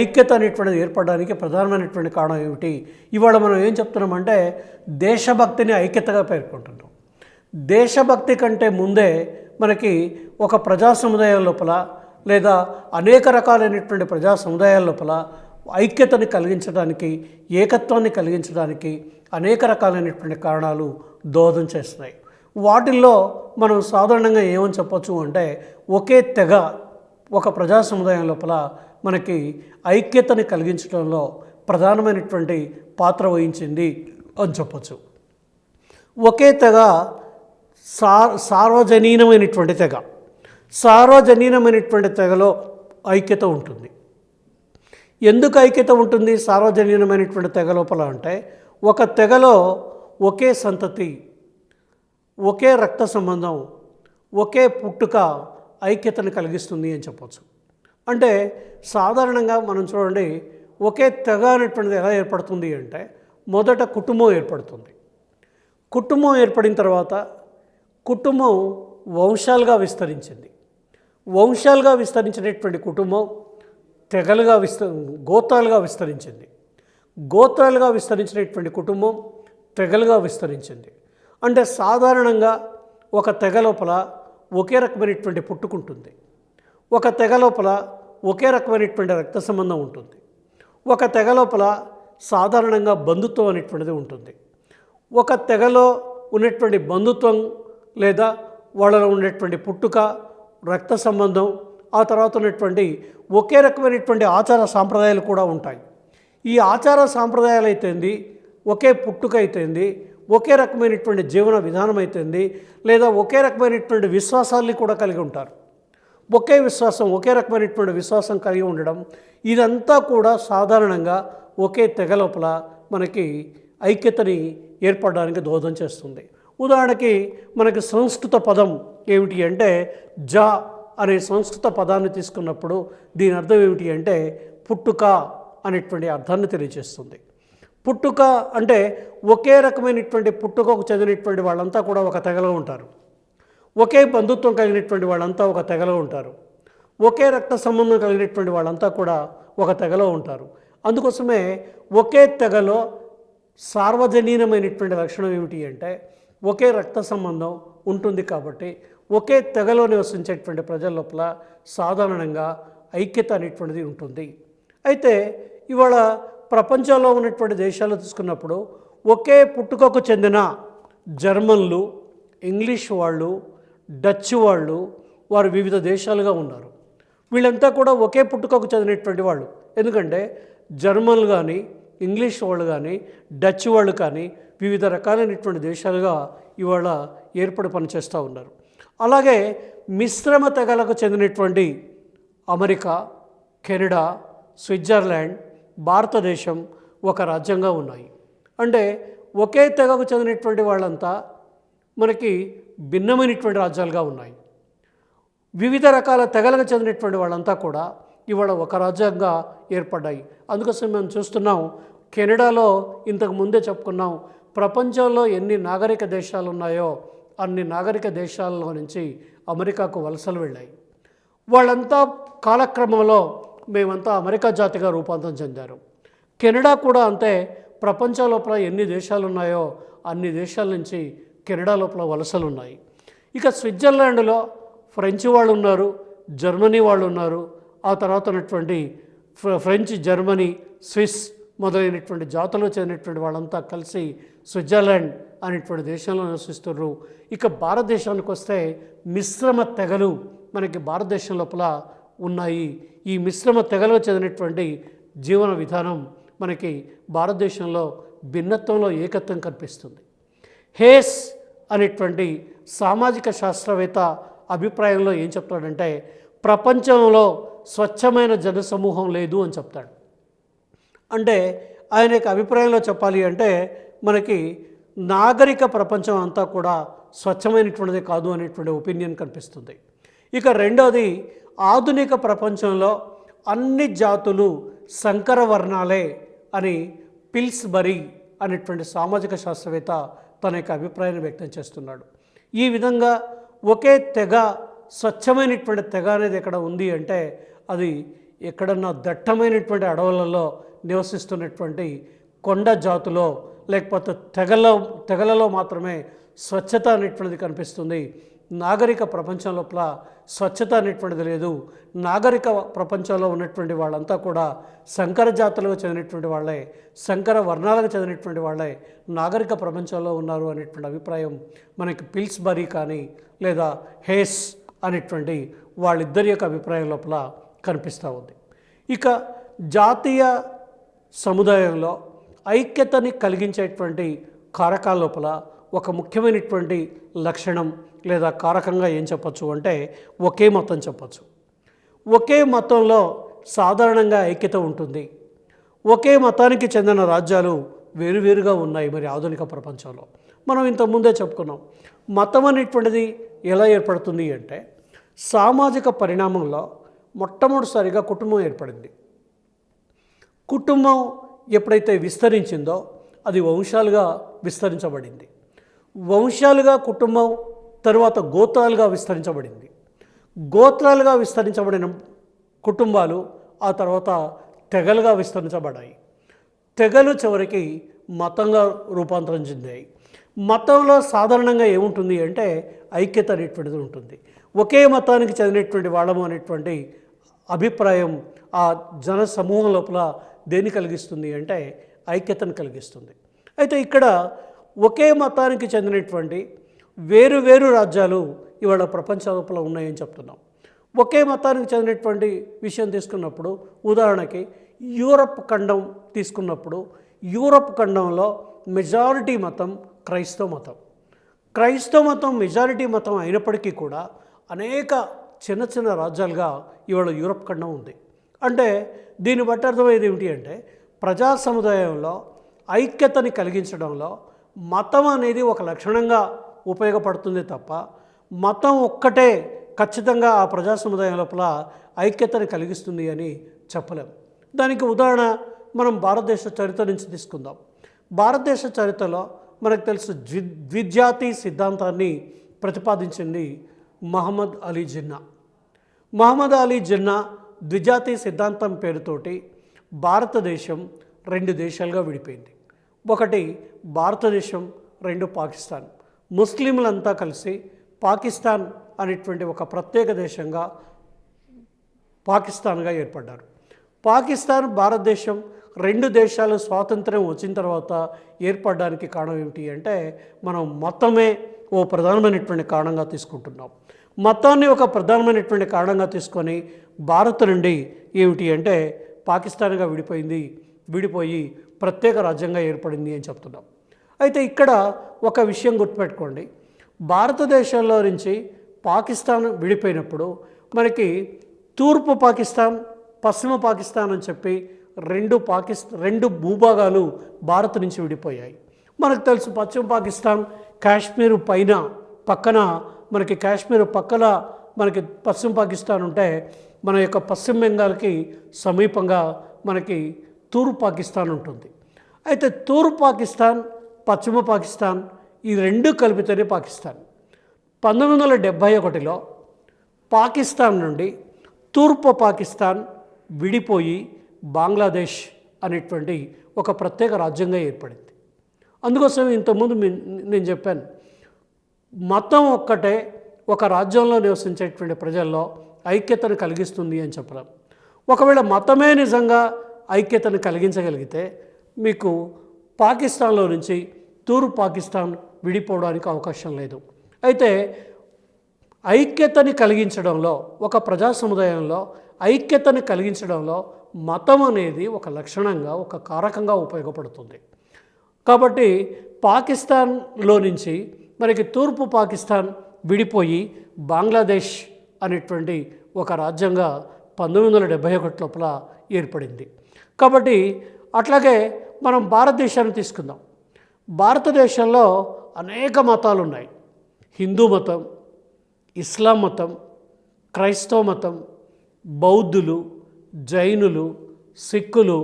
ఐక్యత అనేటువంటిది ఏర్పడడానికి ప్రధానమైనటువంటి కారణం ఏమిటి. ఇవాళ మనం ఏం చెప్తున్నామంటే దేశభక్తిని ఐక్యతగా పేర్కొంటున్నాం. దేశభక్తి కంటే ముందే మనకి ఒక ప్రజా సముదాయం లోపల లేదా అనేక రకాలైనటువంటి ప్రజా సముదాయాల లోపల ఐక్యతని కలిగించడానికి, ఏకత్వాన్ని కలిగించడానికి అనేక రకాలైనటువంటి కారణాలు దోహదం చేస్తున్నాయి. వాటిల్లో మనం సాధారణంగా ఏమని చెప్పొచ్చు అంటే, ఒకే తెగ ఒక ప్రజా సముదాయం లోపల మనకి ఐక్యతని కలిగించడంలో ప్రధానమైనటువంటి పాత్ర వహించింది అని చెప్పొచ్చు. ఒకే తెగ సార్వజనీనమైనటువంటి తెగ. సార్వజనీనమైనటువంటి తెగలో ఐక్యత ఉంటుంది. ఎందుకు ఐక్యత ఉంటుంది సార్వజనీనమైనటువంటి తెగ లోపల అంటే, ఒక తెగలో ఒకే సంతతి, ఒకే రక్త సంబంధం, ఒకే పుట్టుక ఐక్యతను కలిగిస్తుంది అని చెప్పొచ్చు. అంటే సాధారణంగా మనం చూడండి, ఒకే తెగ అనేటువంటిది ఎలా ఏర్పడుతుంది అంటే, మొదట కుటుంబం ఏర్పడుతుంది. కుటుంబం ఏర్పడిన తర్వాత కుటుంబం వంశాలుగా విస్తరించింది. వంశాలుగా విస్తరించినటువంటి కుటుంబం తెగలుగా గోత్రాలుగా విస్తరించింది. గోత్రాలుగా విస్తరించినటువంటి కుటుంబం తెగలుగా విస్తరించింది. అంటే సాధారణంగా ఒక తెగ లోపల ఒకే రకమైనటువంటి పుట్టుకుంటుంది. ఒక తెగ లోపల ఒకే రకమైనటువంటి రక్త సంబంధం ఉంటుంది. ఒక తెగ లోపల సాధారణంగా బంధుత్వం అనేటువంటిది ఉంటుంది. ఒక తెగలో ఉన్నటువంటి బంధుత్వం లేదా వాళ్ళలో ఉండేటువంటి పుట్టుక, రక్త సంబంధం, ఆ తర్వాత ఉన్నటువంటి ఒకే రకమైనటువంటి ఆచార సాంప్రదాయాలు కూడా ఉంటాయి. ఈ ఆచార సాంప్రదాయాలు అయితేంది, ఒకే పుట్టుక అయితేంది, ఒకే రకమైనటువంటి జీవన విధానం అయితేంది, లేదా ఒకే రకమైనటువంటి విశ్వాసాల్ని కూడా కలిగి ఉంటారు. ఒకే విశ్వాసం, ఒకే రకమైనటువంటి విశ్వాసం కలిగి ఉండడం, ఇదంతా కూడా సాధారణంగా ఒకే తెగ లోపల మనకి ఐక్యతని ఏర్పడడానికి దోహదం చేస్తుంది. ఉదాహరణకి మనకి సంస్కృత పదం ఏమిటి అంటే, జా అనే సంస్కృత పదాన్ని తీసుకున్నప్పుడు దీని అర్థం ఏమిటి అంటే పుట్టుక అనేటువంటి అర్థాన్ని తెలియజేస్తుంది. పుట్టుక అంటే ఒకే రకమైనటువంటి పుట్టుకకు చెందినటువంటి వాళ్ళంతా కూడా ఒక తెగలో ఉంటారు. ఒకే బంధుత్వం కలిగినటువంటి వాళ్ళంతా ఒక తెగలో ఉంటారు. ఒకే రక్త సంబంధం కలిగినటువంటి వాళ్ళంతా కూడా ఒక తెగలో ఉంటారు. అందుకోసమే ఒకే తెగలో సార్వజనీనమైనటువంటి లక్షణం ఏమిటి అంటే, ఒకే రక్త సంబంధం ఉంటుంది. కాబట్టి ఒకే తెగలో నివసించేటువంటి ప్రజల లోపల సాధారణంగా ఐక్యత అనేటువంటిది ఉంటుంది. అయితే ఇవాళ ప్రపంచంలో ఉన్నటువంటి దేశాలు తీసుకున్నప్పుడు ఒకే పుట్టుకకు చెందిన జర్మన్లు, ఇంగ్లీష్ వాళ్ళు, డచ్ వాళ్ళు, వారు వివిధ దేశాలుగా ఉన్నారు. వీళ్ళంతా కూడా ఒకే పుట్టుకకు చెందినటువంటి వాళ్ళు. ఎందుకంటే జర్మన్లు కానీ, ఇంగ్లీష్ వాళ్ళు కానీ, డచ్ వాళ్ళు కానీ వివిధ రకాలైనటువంటి దేశాలుగా ఇవాళ ఏర్పడి పనిచేస్తూ ఉన్నారు. అలాగే మిశ్రమ తెగలకు చెందినటువంటి అమెరికా, కెనడా, స్విట్జర్లాండ్, భారతదేశం ఒక రాజ్యంగా ఉన్నాయి. అంటే ఒకే తెగకు చెందినటువంటి వాళ్ళంతా మనకి భిన్నమైనటువంటి రాజ్యాలుగా ఉన్నాయి. వివిధ రకాల తెగలకు చెందినటువంటి వాళ్ళంతా కూడా ఇవాళ ఒక రాజ్యంగా ఏర్పడ్డాయి. అందుకోసం మేము చూస్తున్నాం, కెనడాలో ఇంతకు ముందే చెప్పుకున్నాం, ప్రపంచంలో ఎన్ని నాగరిక దేశాలు ఉన్నాయో అన్ని నాగరిక దేశాలలో నుంచి అమెరికాకు వలసలు వెళ్ళాయి. వాళ్ళంతా కాలక్రమంలో మేమంతా అమెరికా జాతిగా రూపాంతరం చెందారు. కెనడా కూడా అంతే, ప్రపంచం లోపల ఎన్ని దేశాలు ఉన్నాయో అన్ని దేశాల నుంచి కెనడా లోపల వలసలు ఉన్నాయి. ఇక స్విట్జర్లాండ్లో ఫ్రెంచ్ వాళ్ళు ఉన్నారు, జర్మనీ వాళ్ళు ఉన్నారు. ఆ తర్వాత ఉన్నటువంటి ఫ్రెంచ్, జర్మనీ, స్విస్ మొదలైనటువంటి జాతులు చెందినటువంటి వాళ్ళంతా కలిసి స్విట్జర్లాండ్ అనేటువంటి దేశంలో నివసిస్తున్నారు. ఇక భారతదేశానికి వస్తే మిశ్రమ తెగలు మనకి భారతదేశం లోపల ఉన్నాయి. ఈ మిశ్రమ తెగలకు చెందినటువంటి జీవన విధానం మనకి భారతదేశంలో భిన్నత్వంలో ఏకత్వం కనిపిస్తుంది. హేస్ అనేటువంటి సామాజిక శాస్త్రవేత్త అభిప్రాయంలో ఏం చెప్తాడంటే, ప్రపంచంలో స్వచ్ఛమైన జనసమూహం లేదు అని చెప్తాడు. అంటే ఆయన యొక్క అభిప్రాయంలో చెప్పాలి అంటే, మనకి నాగరిక ప్రపంచం అంతా కూడా స్వచ్ఛమైనటువంటిది కాదు అనేటువంటి ఒపీనియన్ కనిపిస్తుంది. ఇక రెండోది, ఆధునిక ప్రపంచంలో అన్ని జాతులు సంకర వర్ణాలే అని పిల్స్బరీ అనేటువంటి సామాజిక శాస్త్రవేత్త తన యొక్క అభిప్రాయాన్ని వ్యక్తం చేస్తున్నాడు. ఈ విధంగా ఒకే తెగ, స్వచ్ఛమైనటువంటి తెగ అనేది ఎక్కడ ఉంది అంటే, అది ఎక్కడన్నా దట్టమైనటువంటి అడవులలో నివసిస్తున్నటువంటి కొండ జాతులో లేకపోతే తెగలలో మాత్రమే స్వచ్ఛత అనేటువంటిది కనిపిస్తుంది. నాగరిక ప్రపంచం లోపల స్వచ్ఛత అనేటువంటిది లేదు. నాగరిక ప్రపంచంలో ఉన్నటువంటి వాళ్ళంతా కూడా సంకర జాతులకు చెందినటువంటి వాళ్ళే, సంకర వర్ణాలకు చెందినటువంటి వాళ్ళే నాగరిక ప్రపంచంలో ఉన్నారు అనేటువంటి అభిప్రాయం మనకి పిల్స్బరీ కానీ లేదా హేస్ అనేటువంటి వాళ్ళిద్దరి యొక్క అభిప్రాయం లోపల కనిపిస్తూ ఉంది. ఇక జాతీయ సముదాయంలో ఐక్యతని కలిగించేటువంటి కారకాల లోపల ఒక ముఖ్యమైనటువంటి లక్షణం లేదా కారకంగా ఏం చెప్పచ్చు అంటే ఒకే మతం చెప్పచ్చు. ఒకే మతంలో సాధారణంగా ఐక్యత ఉంటుంది. ఒకే మతానికి చెందిన రాజ్యాలు వేరువేరుగా ఉన్నాయి మరి ఆధునిక ప్రపంచంలో. మనం ఇంతకుముందే చెప్పుకున్నాం, మతం అనేటువంటిది ఎలా ఏర్పడుతుంది అంటే సామాజిక పరిణామంలో మొట్టమొదటిసారిగా కుటుంబం ఏర్పడింది. కుటుంబం ఎప్పుడైతే విస్తరించిందో అది వంశాలుగా విస్తరించబడింది. వంశాలుగా కుటుంబం తరువాత గోత్రాలుగా విస్తరించబడింది. గోత్రాలుగా విస్తరించబడిన కుటుంబాలు ఆ తర్వాత తెగలుగా విస్తరించబడ్డాయి. తెగలు చివరికి మతంగా రూపాంతరం చెందాయి. మతంలో సాధారణంగా ఏముంటుంది అంటే ఐక్యత అనేటువంటిది ఉంటుంది. ఒకే మతానికి చెందినటువంటి వాళ్ళము అనేటువంటి అభిప్రాయం ఆ జన సమూహం లోపల దేన్ని కలిగిస్తుంది అంటే ఐక్యతను కలిగిస్తుంది. అయితే ఇక్కడ ఒకే మతానికి చెందినటువంటి వేరు వేరు రాజ్యాలు ఇవాళ ప్రపంచ లోపల ఉన్నాయని చెప్తున్నాం. ఒకే మతానికి చెందినటువంటి విషయం తీసుకున్నప్పుడు ఉదాహరణకి యూరప్ ఖండం తీసుకున్నప్పుడు యూరప్ ఖండంలో మెజారిటీ మతం క్రైస్తవ మతం. క్రైస్తవ మతం మెజారిటీ మతం అయినప్పటికీ కూడా అనేక చిన్న చిన్న రాజ్యాలుగా ఇవాళ యూరప్ ఖండం ఉంది. అంటే దీన్ని బట్టి అర్థమయ్యేది ఏమిటి అంటే ప్రజా సముదాయంలో ఐక్యతని కలిగించడంలో మతం అనేది ఒక లక్షణంగా ఉపయోగపడుతుంది తప్ప మతం ఒక్కటే ఖచ్చితంగా ఆ ప్రజా సముదాయం లోపల ఐక్యతని కలిగిస్తుంది అని చెప్పలేం. దానికి ఉదాహరణ మనం భారతదేశ చరిత్ర నుంచి తీసుకుందాం. భారతదేశ చరిత్రలో మనకు తెలుసు ద్విజాతి సిద్ధాంతాన్ని ప్రతిపాదించింది మహమ్మద్ అలీ జిన్నా. మహమ్మద్ అలీ జిన్నా ద్విజాతి సిద్ధాంతం పేరుతోటి భారతదేశం రెండు దేశాలుగా విడిపోయింది. ఒకటి భారతదేశం, రెండు పాకిస్తాన్. ముస్లింలంతా కలిసి పాకిస్తాన్ అనేటువంటి ఒక ప్రత్యేక దేశంగా పాకిస్తాన్గా ఏర్పడ్డారు. పాకిస్తాన్, భారతదేశం రెండు దేశాలు స్వాతంత్ర్యం వచ్చిన తర్వాత ఏర్పడడానికి కారణం ఏమిటి అంటే మనం మతమే ఓ ప్రధానమైనటువంటి కారణంగా తీసుకుంటున్నాం. మతాన్ని ఒక ప్రధానమైనటువంటి కారణంగా తీసుకొని భారత్ నుండి ఏమిటి అంటే పాకిస్తాన్గా విడిపోయి ప్రత్యేక రాజ్యంగా ఏర్పడింది అని చెప్తున్నాం. అయితే ఇక్కడ ఒక విషయం గుర్తుపెట్టుకోండి, భారతదేశంలో నుంచి పాకిస్తాన్ విడిపోయినప్పుడు మనకి తూర్పు పాకిస్తాన్, పశ్చిమ పాకిస్తాన్ అని చెప్పి రెండు భూభాగాలు భారత్ నుంచి విడిపోయాయి. మనకు తెలుసు పశ్చిమ పాకిస్తాన్ కాశ్మీర్ పక్కన మనకి కాశ్మీర్ పక్కన మనకి పశ్చిమ పాకిస్తాన్ ఉంటే మన యొక్క పశ్చిమ బెంగాల్కి సమీపంగా మనకి తూర్పు పాకిస్తాన్ ఉంటుంది. అయితే తూర్పు పాకిస్తాన్, పశ్చిమ పాకిస్తాన్ ఈ రెండు కలిపితేనే పాకిస్తాన్. 1971లో పాకిస్తాన్ నుండి తూర్పు పాకిస్తాన్ విడిపోయి బంగ్లాదేశ్ అనేటువంటి ఒక ప్రత్యేక రాజ్యంగా ఏర్పడింది. అందుకోసం ఇంతకుముందు నేను చెప్పాను, మతం ఒక్కటే ఒక రాజ్యంలో నివసించేటువంటి ప్రజల్లో ఐక్యతను కలిగిస్తుంది అని చెప్పడం. ఒకవేళ మతమే నిజంగా ఐక్యతను కలిగించగలిగితే మీకు పాకిస్తాన్లో నుంచి తూర్పు పాకిస్తాన్ విడిపోవడానికి అవకాశం లేదు. అయితే ఐక్యతని కలిగించడంలో, ఒక ప్రజా సముదాయంలో ఐక్యతని కలిగించడంలో మతం అనేది ఒక లక్షణంగా, ఒక కారకంగా ఉపయోగపడుతుంది. కాబట్టి పాకిస్తాన్లో నుంచి మనకి తూర్పు పాకిస్తాన్ విడిపోయి బంగ్లాదేశ్ అనేటువంటి ఒక రాజ్యంగా 1971 లోపల ఏర్పడింది. కాబట్టి అట్లాగే మనం భారతదేశాన్ని తీసుకుందాం. భారతదేశంలో అనేక మతాలు ఉన్నాయి. హిందూ మతం, ఇస్లాం మతం, క్రైస్తవ మతం, బౌద్ధులు, జైనులు, సిక్కులు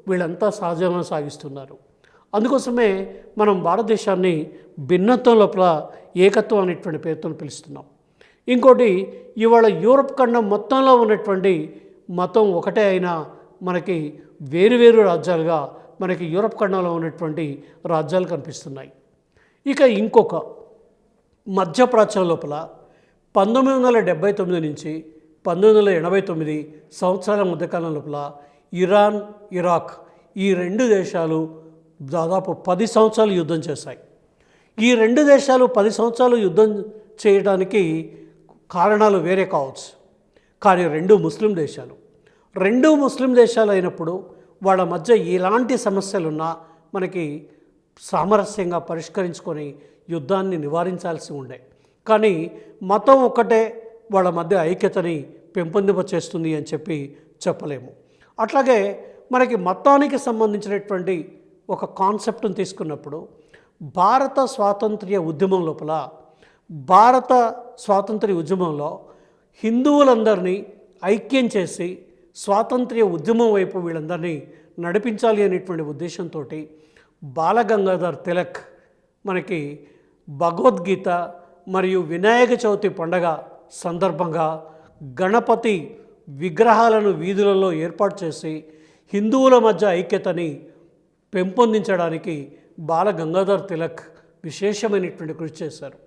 వీళ్ళంతా సహజంగా సాగిస్తున్నారు. అందుకోసమే మనం భారతదేశాన్ని భిన్నత్వం లోపల ఏకత్వం అనేటువంటి పేరుతో పిలుస్తున్నాం. ఇంకోటి, ఇవాళ యూరప్ ఖండం మొత్తంలో ఉన్నటువంటి మతం ఒకటే అయినా మనకి వేరువేరు రాజ్యాలుగా మనకి యూరప్ ఖండంలో ఉన్నటువంటి రాజ్యాలు కనిపిస్తున్నాయి. ఇక ఇంకొక మధ్యప్రాచ్యం లోపల 1979 నుంచి 1989 సంవత్సరాల మధ్యకాలం లోపల ఇరాన్, ఇరాక్ ఈ రెండు దేశాలు దాదాపు 10 సంవత్సరాలు యుద్ధం చేశాయి. ఈ రెండు దేశాలు 10 సంవత్సరాలు యుద్ధం చేయడానికి కారణాలు వేరే కావచ్చు, కానీ రెండు ముస్లిం దేశాలు అయినప్పుడు వాళ్ళ మధ్య ఎలాంటి సమస్యలున్నా మనకి సామరస్యంగా పరిష్కరించుకొని యుద్ధాన్ని నివారించాల్సి ఉండే. కానీ మతం ఒక్కటే వాళ్ళ మధ్య ఐక్యతని పెంపొందింపచేస్తుంది అని చెప్పలేము. అట్లాగే మనకి మతానికి సంబంధించినటువంటి ఒక కాన్సెప్ట్ని తీసుకున్నప్పుడు భారత స్వాతంత్ర్య ఉద్యమం లోపల హిందువులందరినీ ఐక్యం చేసి స్వాతంత్ర్య ఉద్యమం వైపు వీళ్ళందరినీ నడిపించాలి అనేటువంటి ఉద్దేశంతో బాలగంగాధర్ తిలక్ మనకి భగవద్గీత మరియు వినాయక చవితి పండగ సందర్భంగా గణపతి విగ్రహాలను వీధులలో ఏర్పాటు చేసి హిందువుల మధ్య ఐక్యతని పెంపొందించడానికి బాలగంగాధర్ తిలక్ విశేషమైనటువంటి కృషి చేశారు.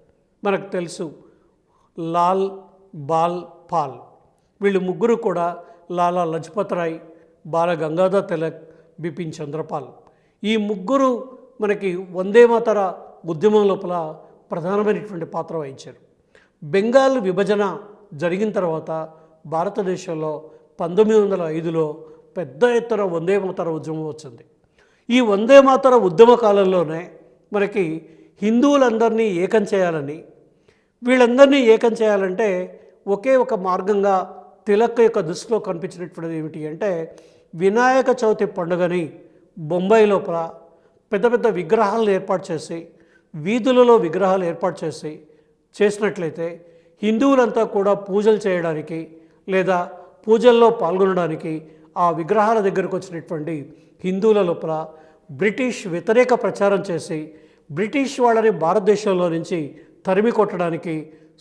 మనకు తెలుసు లాల్, బాల్, పాల్ వీళ్ళు ముగ్గురు కూడా లాలా లజపత్ రాయ్, బాలగంగాధర్ తిలక్, బిపిన్ చంద్రపాల్ ఈ ముగ్గురు మనకి వందే మాతర ఉద్యమం లోపల ప్రధానమైనటువంటి పాత్ర వహించారు. బెంగాల్ విభజన జరిగిన తర్వాత భారతదేశంలో 1905లో పెద్ద ఎత్తున వందే మాతర ఉద్యమం వచ్చింది. ఈ వందే మాతర ఉద్యమ కాలంలోనే మనకి హిందువులందరినీ ఏకం చేయాలని, వీళ్ళందరినీ ఏకం చేయాలంటే ఒకే ఒక మార్గంగా తిలక్ యొక్క దృష్టిలో కనిపించినటువంటిది ఏమిటి అంటే వినాయక చవితి పండుగని బొంబాయి లోపల పెద్ద పెద్ద విగ్రహాలను ఏర్పాటు చేసి వీధులలో విగ్రహాలు ఏర్పాటు చేసినట్లయితే హిందువులంతా కూడా పూజలు చేయడానికి లేదా పూజల్లో పాల్గొనడానికి ఆ విగ్రహాల దగ్గరకు వచ్చినటువంటి హిందువుల లోపల బ్రిటిష్ వ్యతిరేక ప్రచారం చేసి బ్రిటిష్ వాళ్ళని భారతదేశంలో నుంచి తరిమి కొట్టడానికి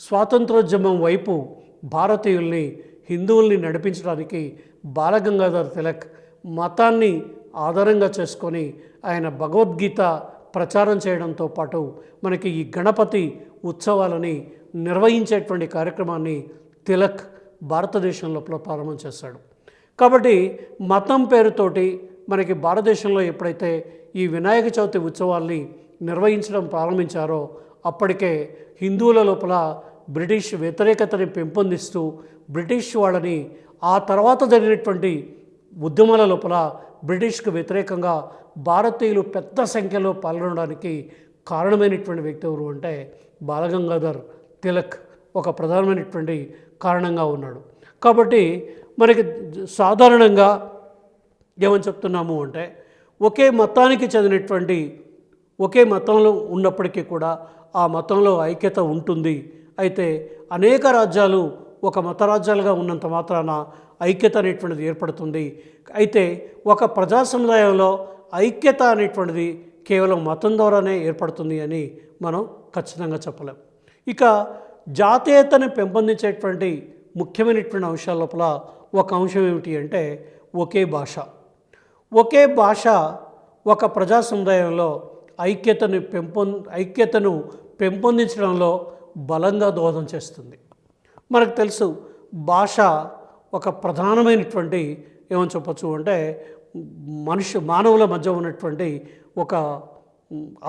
స్వాతంత్రోద్యమం వైపు భారతీయుల్ని హిందువుల్ని నడిపించడానికి బాలగంగాధర్ తిలక్ మతాన్ని ఆధారంగా చేసుకొని ఆయన భగవద్గీత ప్రచారం చేయడంతో పాటు మనకి ఈ గణపతి ఉత్సవాలని నిర్వహించేటువంటి కార్యక్రమాన్ని తిలక్ భారతదేశం లోపల ప్రారంభం చేశాడు. కాబట్టి మతం పేరుతోటి మనకి భారతదేశంలో ఎప్పుడైతే ఈ వినాయక చవితి ఉత్సవాల్ని నిర్వహించడం ప్రారంభించారో అప్పటికే హిందువుల లోపల బ్రిటిష్ వ్యతిరేకతని పెంపొందిస్తూ బ్రిటిష్ వాళ్ళని ఆ తర్వాత జరిగినటువంటి ఉద్యమాల లోపల బ్రిటిష్కు వ్యతిరేకంగా భారతీయులు పెద్ద సంఖ్యలో పాల్గొనడానికి కారణమైనటువంటి వ్యక్తి ఎవరు అంటే బాలగంగాధర్ తిలక్ ఒక ప్రధానమైనటువంటి కారణంగా ఉన్నాడు. కాబట్టి మనకి సాధారణంగా ఏమని చెప్తున్నాము అంటే ఒకే మతానికి చెందినటువంటి ఒకే మతంలో ఉన్నప్పటికీ కూడా ఆ మతంలో ఐక్యత ఉంటుంది. అయితే అనేక రాజ్యాలు ఒక మత రాజ్యాలుగా ఉన్నంత మాత్రాన ఐక్యత అనేటువంటిది ఏర్పడుతుంది. అయితే ఒక ప్రజా సముదాయంలో ఐక్యత అనేటువంటిది కేవలం మతం ద్వారానే ఏర్పడుతుంది అని మనం ఖచ్చితంగా చెప్పలేం. ఇక జాతీయతను పెంపొందించేటువంటి ముఖ్యమైనటువంటి అంశాల లోపల ఒక అంశం ఏమిటి అంటే ఒకే భాష ఒక ప్రజా సముదాయంలో ఐక్యతను పెంపొందించడంలో బలంగా దోహదం చేస్తుంది. మనకు తెలుసు భాష ఒక ప్రధానమైనటువంటి ఏమని చెప్పచ్చు అంటే మానవుల మధ్య ఉన్నటువంటి ఒక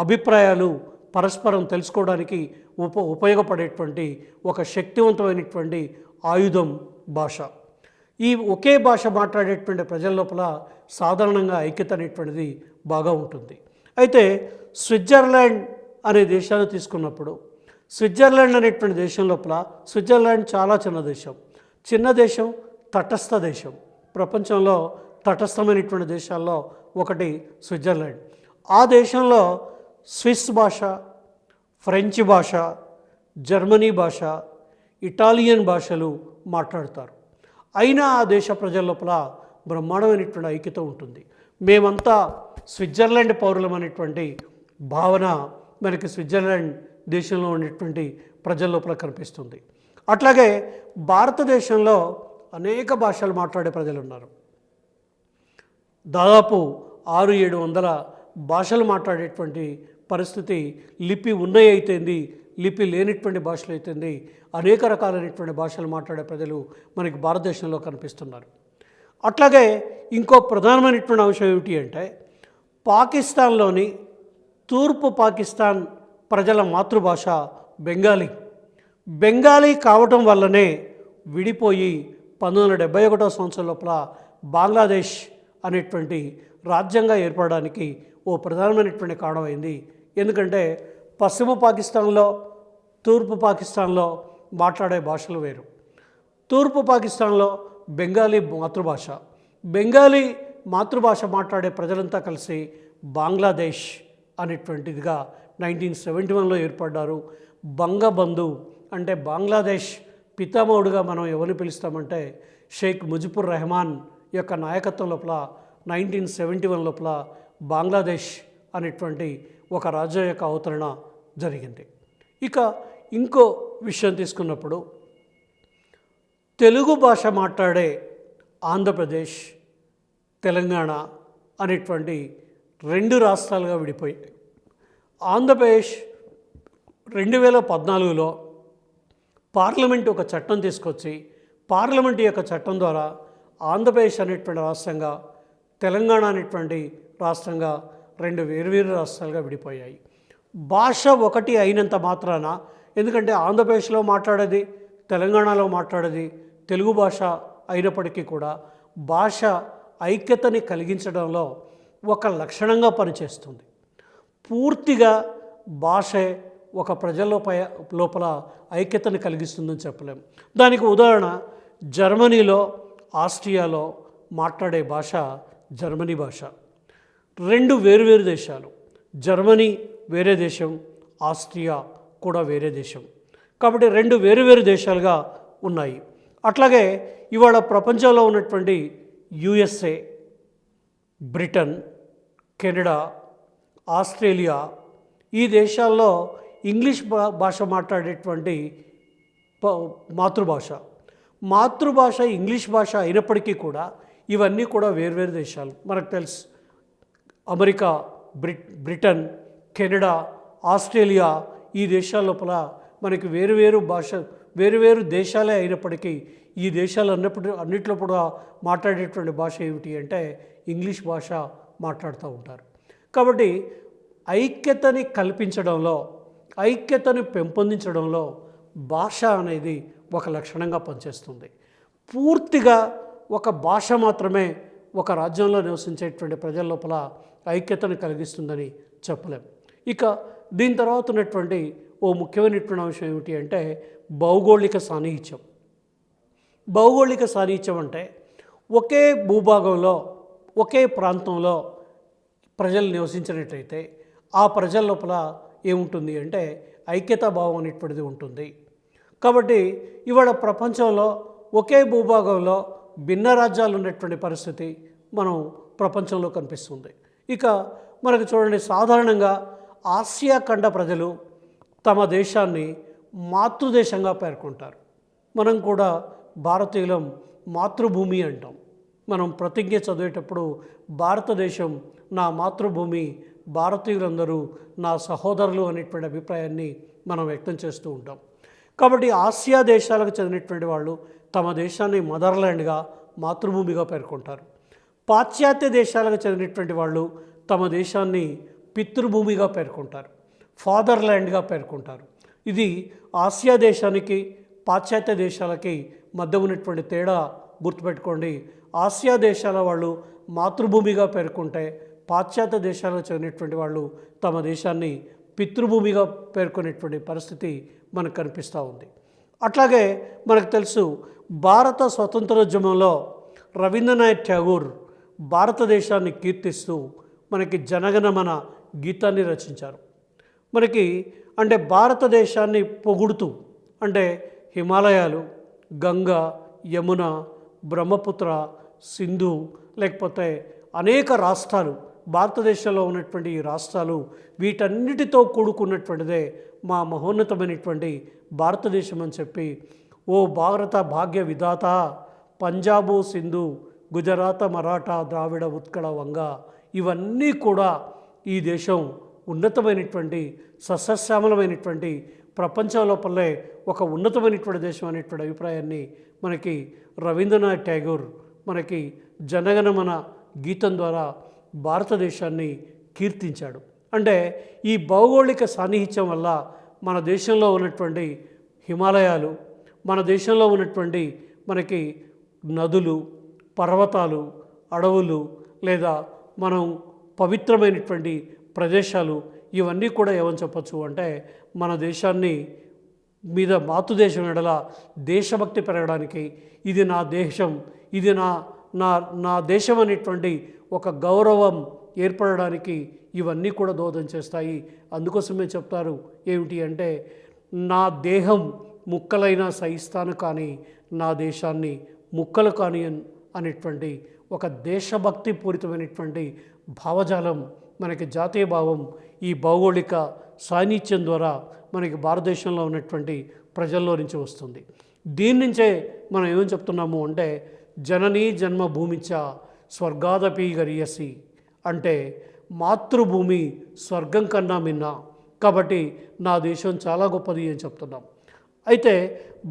అభిప్రాయాలు పరస్పరం తెలుసుకోవడానికి ఉపయోగపడేటువంటి ఒక శక్తివంతమైనటువంటి ఆయుధం భాష. ఈ ఒకే భాష మాట్లాడేటువంటి ప్రజల లోపల సాధారణంగా ఐక్యత అనేటువంటిది బాగా ఉంటుంది. అయితే స్విట్జర్లాండ్ అనే దేశాన్ని తీసుకున్నప్పుడు స్విట్జర్లాండ్ అనేటువంటి దేశం లోపల స్విట్జర్లాండ్ చాలా చిన్న దేశం, తటస్థ దేశం. ప్రపంచంలో తటస్థమైనటువంటి దేశాల్లో ఒకటి స్విట్జర్లాండ్. ఆ దేశంలో స్విస్ భాష, ఫ్రెంచ్ భాష, జర్మనీ భాష, ఇటాలియన్ భాషలు మాట్లాడతారు. అయినా ఆ దేశ ప్రజల లోపల బ్రహ్మాండమైనటువంటి ఐక్యత ఉంటుంది. మేమంతా స్విట్జర్లాండ్ పౌరులం అనేటువంటి భావన మనకి స్విట్జర్లాండ్ దేశంలో ఉన్నటువంటి ప్రజల లోపల కనిపిస్తుంది. అట్లాగే భారతదేశంలో అనేక భాషలు మాట్లాడే ప్రజలు ఉన్నారు. దాదాపు 600-700 భాషలు మాట్లాడేటువంటి పరిస్థితి లిపి ఉన్నాయి అయితేంది లిపి లేనిటువంటి భాషలు అయితేంది అనేక రకాలైనటువంటి భాషలు మాట్లాడే ప్రజలు మనకి భారతదేశంలో కనిపిస్తున్నారు. అట్లాగే ఇంకో ప్రధానమైనటువంటి అంశం ఏమిటి అంటే పాకిస్తాన్లోని తూర్పు పాకిస్తాన్ ప్రజల మాతృభాష బెంగాలీ. బెంగాలీ కావటం వల్లనే విడిపోయి 1971 సంవత్సరం లోపల బంగ్లాదేశ్ అనేటువంటి రాజ్యంగా ఏర్పడడానికి ఓ ప్రధానమైనటువంటి కారణమైంది. ఎందుకంటే పశ్చిమ పాకిస్తాన్లో తూర్పు పాకిస్తాన్లో మాట్లాడే భాషలు వేరు. తూర్పు పాకిస్తాన్లో బెంగాలీ మాతృభాష, బెంగాలీ మాతృభాష మాట్లాడే ప్రజలంతా కలిసి బంగ్లాదేశ్ అనేటువంటిదిగా 1971లో ఏర్పడ్డారు. బంగబంధు అంటే బంగ్లాదేశ్ పితామహుడుగా మనం ఎవరిని పిలుస్తామంటే షేక్ ముజిబుర్ రెహమాన్ యొక్క నాయకత్వం లోపల 1971 లోపల బంగ్లాదేశ్ అనేటువంటి ఒక రాజ్యం యొక్క అవతరణ జరిగింది. ఇక ఇంకో విషయం తీసుకున్నప్పుడు తెలుగు భాష మాట్లాడే ఆంధ్రప్రదేశ్, తెలంగాణ అనేటువంటి 2 రాష్ట్రాలుగా విడిపోయాయి. ఆంధ్రప్రదేశ్ 2014లో పార్లమెంట్ ఒక చట్టం తీసుకొచ్చి పార్లమెంట్ యొక్క చట్టం ద్వారా ఆంధ్రప్రదేశ్ అనేటువంటి రాష్ట్రంగా, తెలంగాణ అనేటువంటి రాష్ట్రంగా 2 వేర్వేరు రాష్ట్రాలుగా విడిపోయాయి. భాష ఒకటి అయినంత మాత్రాన, ఎందుకంటే ఆంధ్రప్రదేశ్లో మాట్లాడేది తెలంగాణలో మాట్లాడేది తెలుగు భాష అయినప్పటికీ కూడా భాష ఐక్యతని కలిగించడంలో ఒక లక్షణంగా పనిచేస్తుంది. పూర్తిగా భాషే ఒక ప్రజల లోపల ఐక్యతను కలిగిస్తుందని చెప్పలేం. దానికి ఉదాహరణ జర్మనీలో, ఆస్ట్రియాలో మాట్లాడే భాష జర్మనీ భాష. 2 వేరువేరు దేశాలు. జర్మనీ వేరే దేశం, ఆస్ట్రియా కూడా వేరే దేశం. కాబట్టి 2 వేరువేరు దేశాలుగా ఉన్నాయి. అట్లాగే ఇవాళ ప్రపంచంలో ఉన్నటువంటి యుఎస్ఏ, బ్రిటన్, కెనడా, ఆస్ట్రేలియా ఈ దేశాల్లో ఇంగ్లీష్ భాష మాట్లాడేటువంటి మాతృభాష ఇంగ్లీష్ భాష అయినప్పటికీ కూడా ఇవన్నీ కూడా వేర్వేరు దేశాలు. మనకు తెలుసు అమెరికా, బ్రిటన్, కెనడా, ఆస్ట్రేలియా ఈ దేశాల లోపల మనకి వేరువేరు దేశాలే అయినప్పటికీ ఈ దేశాలు అన్నిట్లో కూడా మాట్లాడేటువంటి భాష ఏమిటి అంటే ఇంగ్లీష్ భాష మాట్లాడుతూ ఉంటారు. కాబట్టి ఐక్యతని కల్పించడంలో, ఐక్యతని పెంపొందించడంలో భాష అనేది ఒక లక్షణంగా పనిచేస్తుంది. పూర్తిగా ఒక భాష మాత్రమే ఒక రాజ్యంలో నివసించేటువంటి ప్రజల లోపల ఐక్యతను కలిగిస్తుందని చెప్పలేం. ఇక దీని తర్వాత ఉన్నటువంటి ఓ ముఖ్యమైనటువంటి అంశం ఏమిటి అంటే భౌగోళిక సాన్నిహిత్యం. భౌగోళిక సాన్నిహిత్యం అంటే ఒకే భూభాగంలో, ఒకే ప్రాంతంలో ప్రజలు నివసించినట్లయితే ఆ ప్రజల లోపల ఏముంటుంది అంటే ఐక్యతా భావం అనేటువంటిది ఉంటుంది. కాబట్టి ఇవాళ ప్రపంచంలో ఒకే భూభాగంలో భిన్న రాజ్యాలు ఉన్నటువంటి పరిస్థితి మనం ప్రపంచంలో కనిపిస్తుంది. ఇక మనకు చూడండి, సాధారణంగా ఆసియా ఖండ ప్రజలు తమ దేశాన్ని మాతృదేశంగా పేర్కొంటారు. మనం కూడా భారతీయులం మాతృభూమి అంటాం. మనం ప్రతిజ్ఞ చదివేటప్పుడు భారతదేశం నా మాతృభూమి, భారతీయులందరూ నా సహోదరులు అనేటువంటి అభిప్రాయాన్ని మనం వ్యక్తం చేస్తూ ఉంటాం. కాబట్టి ఆసియా దేశాలకు చెందినటువంటి వాళ్ళు తమ దేశాన్ని మదర్లాండ్గా, మాతృభూమిగా పేర్కొంటారు. పాశ్చాత్య దేశాలకు చెందినటువంటి వాళ్ళు తమ దేశాన్ని పితృభూమిగా పేర్కొంటారు, ఫాదర్లాండ్గా పేర్కొంటారు. ఇది ఆసియా దేశానికి పాశ్చాత్య దేశాలకి మధ్య ఉన్నటువంటి తేడా గుర్తుపెట్టుకోండి. ఆసియా దేశాల వాళ్ళు మాతృభూమిగా పేర్కొంటే పాశ్చాత్య దేశాలకు చెందినటువంటి వాళ్ళు తమ దేశాన్ని పితృభూమిగా పేర్కొనేటువంటి పరిస్థితి మనకు కనిపిస్తూ ఉంది. అట్లాగే మనకు తెలుసు, భారత స్వతంత్రోద్యమంలో రవీంద్రనాథ్ ఠాగూర్ భారతదేశాన్ని కీర్తిస్తూ మనకి జనగణమన గీతాన్ని రచించారు. మనకి అంటే భారతదేశాన్ని పొగుడుతూ, అంటే హిమాలయాలు, గంగా, యమున, బ్రహ్మపుత్ర, సింధు, లేకపోతే అనేక రాష్ట్రాలు, భారతదేశంలో ఉన్నటువంటి ఈ రాష్ట్రాలు, వీటన్నిటితో కూడుకున్నటువంటిదే మా మహోన్నతమైనటువంటి భారతదేశం అని చెప్పి, ఓ భారత భాగ్య విధాత, పంజాబు, సింధు, గుజరాత, మరాఠా, ద్రావిడ, ఉత్కళ, వంగ, ఇవన్నీ కూడా ఈ దేశం ఉన్నతమైనటువంటి సస్యశ్యామలమైనటువంటి ప్రపంచం లోపలే ఒక ఉన్నతమైనటువంటి దేశం అనేటువంటి అభిప్రాయాన్ని మనకి రవీంద్రనాథ్ ఠాగూర్ మనకి జనగణమన గీతం ద్వారా భారతదేశాన్ని కీర్తించాడు. అంటే ఈ భౌగోళిక సాన్నిహిత్యం వల్ల మన దేశంలో ఉన్నటువంటి హిమాలయాలు, మన దేశంలో ఉన్నటువంటి మనకి నదులు, పర్వతాలు, అడవులు, లేదా మనం పవిత్రమైనటువంటి ప్రదేశాలు, ఇవన్నీ కూడా ఏమని చెప్పచ్చు అంటే మన దేశాన్ని మీద మాతృదేశం ఎడల దేశభక్తి పెరగడానికి, ఇది నా దేశం, ఇది నా నా నా దేశం అనేటువంటి ఒక గౌరవం ఏర్పడడానికి ఇవన్నీ కూడా దోహదం చేస్తాయి. అందుకోసమే చెప్తారు ఏమిటి అంటే, నా దేహం ముక్కలైనా సహిస్తాను కానీ నా దేశాన్ని ముక్కలు కాని అనేటువంటి ఒక దేశభక్తి పూరితమైనటువంటి భావజాలం మనకి జాతీయ భావం ఈ భౌగోళిక సాన్నిధ్యం ద్వారా మనకి భారతదేశంలో ఉన్నటువంటి ప్రజల్లో నుంచి వస్తుంది. దీని నుంచే మనం ఏమని చెప్తున్నాము అంటే, జననీ జన్మభూమిచ స్వర్గాదపి గరియసి, అంటే మాతృభూమి స్వర్గం కన్నా మిన్న, కాబట్టి నా దేశం చాలా గొప్పది అని చెప్తున్నాం. అయితే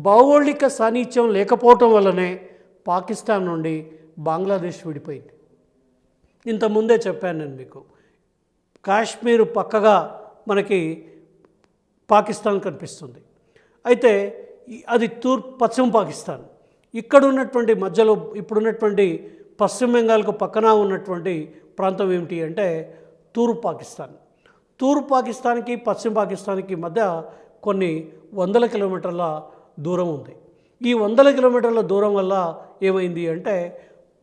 భౌగోళిక సాన్నిధ్యం లేకపోవటం వల్లనే పాకిస్తాన్ నుండి బంగ్లాదేశ్ విడిపోయింది. ఇంతకుముందే చెప్పాను నేను మీకు, కాశ్మీర్ పక్కగా మనకి పాకిస్తాన్ కనిపిస్తుంది. అయితే అది పశ్చిమ పాకిస్తాన్. ఇక్కడ ఉన్నటువంటి మధ్యలో ఇప్పుడున్నటువంటి పశ్చిమ బెంగాల్కు పక్కన ఉన్నటువంటి ప్రాంతం ఏమిటి అంటే తూర్పు పాకిస్తాన్. తూర్పు పాకిస్తాన్కి పశ్చిమ పాకిస్తాన్కి మధ్య కొన్ని వందల కిలోమీటర్ల దూరం ఉంది. ఈ వందల కిలోమీటర్ల దూరం వల్ల ఏమైంది అంటే,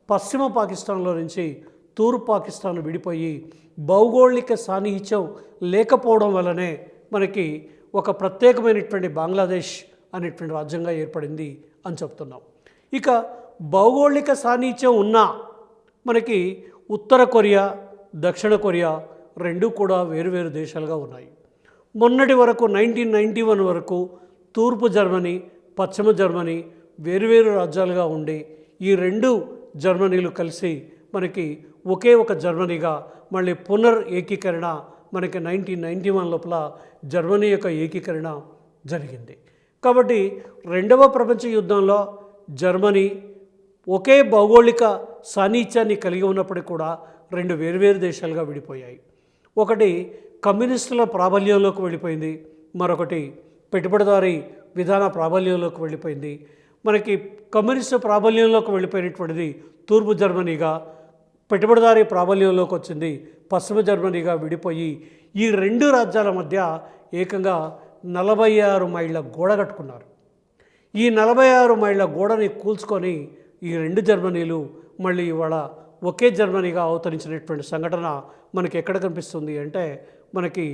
పశ్చిమ పాకిస్తాన్లో నుంచి తూర్పు పాకిస్తాన్ విడిపోయి భౌగోళిక సాన్నిహిత్యం లేకపోవడం వల్లనే మనకి ఒక ప్రత్యేకమైనటువంటి బంగ్లాదేశ్ అనేటువంటి రాజ్యంగా ఏర్పడింది అని చెప్తున్నాం. ఇక భౌగోళిక సాన్నిహిత్యం ఉన్నా మనకి ఉత్తర కొరియా, దక్షిణ కొరియా రెండూ కూడా వేరువేరు దేశాలుగా ఉన్నాయి. మొన్నటి వరకు 1991 వరకు తూర్పు జర్మనీ, పశ్చిమ జర్మనీ వేరువేరు రాజ్యాలుగా ఉండి ఈ రెండు జర్మనీలు కలిసి మనకి ఒకే ఒక జర్మనీగా మళ్ళీ ఏకీకరణ మనకి 1991 లోపల జర్మనీ యొక్క ఏకీకరణ జరిగింది. కాబట్టి రెండవ ప్రపంచ యుద్ధంలో జర్మనీ ఒకే భౌగోళిక సాన్నిధ్యాన్ని కలిగి ఉన్నప్పటికీ కూడా రెండు వేరువేరు దేశాలుగా విడిపోయాయి. ఒకటి కమ్యూనిస్టుల ప్రాబల్యంలోకి వెళ్ళిపోయింది, మరొకటి పెట్టుబడిదారీ విధాన ప్రాబల్యంలోకి వెళ్ళిపోయింది. మనకి కమ్యూనిస్టు ప్రాబల్యంలోకి వెళ్ళిపోయినటువంటిది తూర్పు జర్మనీగా, పెట్టుబడిదారీ ప్రాబల్యంలోకి వచ్చింది పశ్చిమ జర్మనీగా విడిపోయి ఈ రెండు రాజ్యాల మధ్య ఏకంగా 46 మైళ్ళ గోడ కట్టుకున్నారు. ఈ 46 మైళ్ళ గోడని కూల్చుకొని ఈ రెండు జర్మనీలు మళ్ళీ ఇవాళ ఒకే జర్మనీగా అవతరించినటువంటి సంఘటన మనకి ఎక్కడ కనిపిస్తుంది అంటే మనకి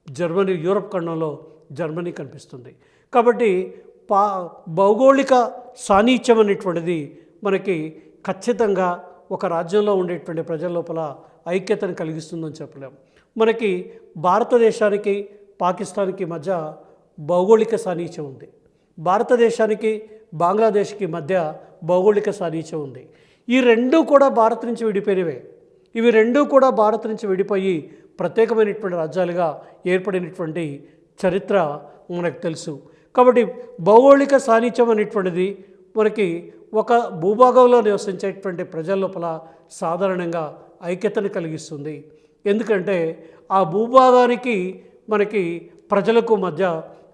జర్మనీ, యూరప్ ఖండంలో జర్మనీ కనిపిస్తుంది. కాబట్టి భౌగోళిక సాన్నిధ్యం అనేటువంటిది మనకి ఖచ్చితంగా ఒక రాజ్యంలో ఉండేటువంటి ప్రజల లోపల ఐక్యతను కలిగిస్తుందని చెప్పలేము. మనకి భారతదేశానికి పాకిస్తాన్కి మధ్య భౌగోళిక సాన్నిధ్యం ఉంది, భారతదేశానికి బంగ్లాదేశ్కి మధ్య భౌగోళిక సాన్నిధ్యం ఉంది. ఈ రెండూ కూడా భారత్ నుంచి విడిపోయినవే. ఇవి రెండూ కూడా భారత్ నుంచి విడిపోయి ప్రత్యేకమైనటువంటి రాజ్యాలుగా ఏర్పడినటువంటి చరిత్ర మనకు తెలుసు. కాబట్టి భౌగోళిక సాన్నిధ్యం అనేటువంటిది మనకి ఒక భూభాగంలో నివసించేటువంటి ప్రజల లోపల సాధారణంగా ఐక్యతను కలిగిస్తుంది. ఎందుకంటే ఆ భూభాగానికి మనకి ప్రజలకు మధ్య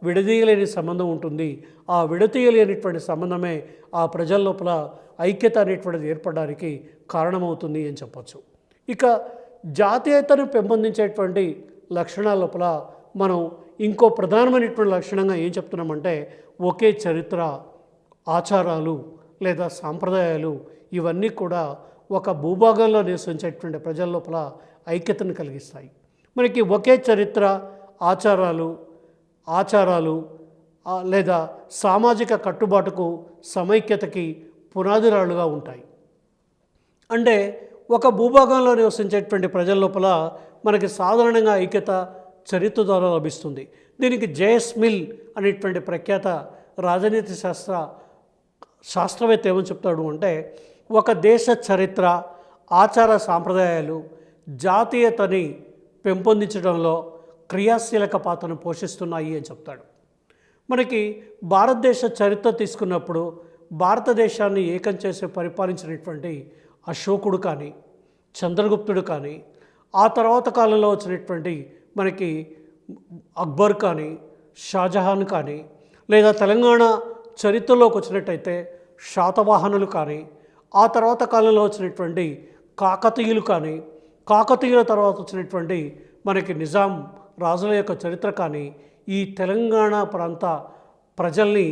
విడదీయలేని సంబంధం ఉంటుంది. ఆ విడదీయలేనిటువంటి సంబంధమే ఆ ప్రజల లోపల ఐక్యత అనేటువంటిది ఏర్పడడానికి కారణమవుతుంది అని చెప్పచ్చు. ఇక జాతీయతను పెంపొందించేటువంటి లక్షణాల లోపల మనం ఇంకో ప్రధానమైనటువంటి లక్షణంగా ఏం చెప్తున్నామంటే ఒకే చరిత్ర, ఆచారాలు లేదా సాంప్రదాయాలు ఇవన్నీ కూడా ఒక భూభాగంలో నివసించేటువంటి ప్రజల లోపల ఐక్యతను కలిగిస్తాయి. మనకి ఒకే చరిత్ర, ఆచారాలు లేదా సామాజిక కట్టుబాటుకు, సమైక్యతకి పునాదిరాళ్ళుగా ఉంటాయి. అంటే ఒక భూభాగంలో నివసించేటువంటి ప్రజల లోపల మనకి సాధారణంగా ఐక్యత చరిత్ర ద్వారా లభిస్తుంది. దీనికి జేఎస్ మిల్ అనేటువంటి ప్రఖ్యాత రాజనీతి శాస్త్రవేత్త ఏమని చెప్తాడు అంటే, ఒక దేశ చరిత్ర, ఆచార సాంప్రదాయాలు జాతీయతని పెంపొందించడంలో క్రియాశీలక పాత్రను పోషిస్తున్నాయి అని చెప్తాడు. మనకి భారతదేశ చరిత్ర తీసుకున్నప్పుడు భారతదేశాన్ని ఏకం చేసి పరిపాలించినటువంటి అశోకుడు కానీ, చంద్రగుప్తుడు కానీ, ఆ తర్వాత కాలంలో వచ్చినటువంటి మనకి అక్బర్ కానీ, షాజహాన్ కానీ, లేదా తెలంగాణ చరిత్రలోకి వచ్చినట్టయితే శాతవాహనులు కానీ, ఆ తర్వాత కాలంలో వచ్చినటువంటి కాకతీయులు కానీ, కాకతీయుల తర్వాత వచ్చినటువంటి మనకి నిజాం రాజుల యొక్క చరిత్ర కానీ, ఈ తెలంగాణ ప్రాంత ప్రజల్ని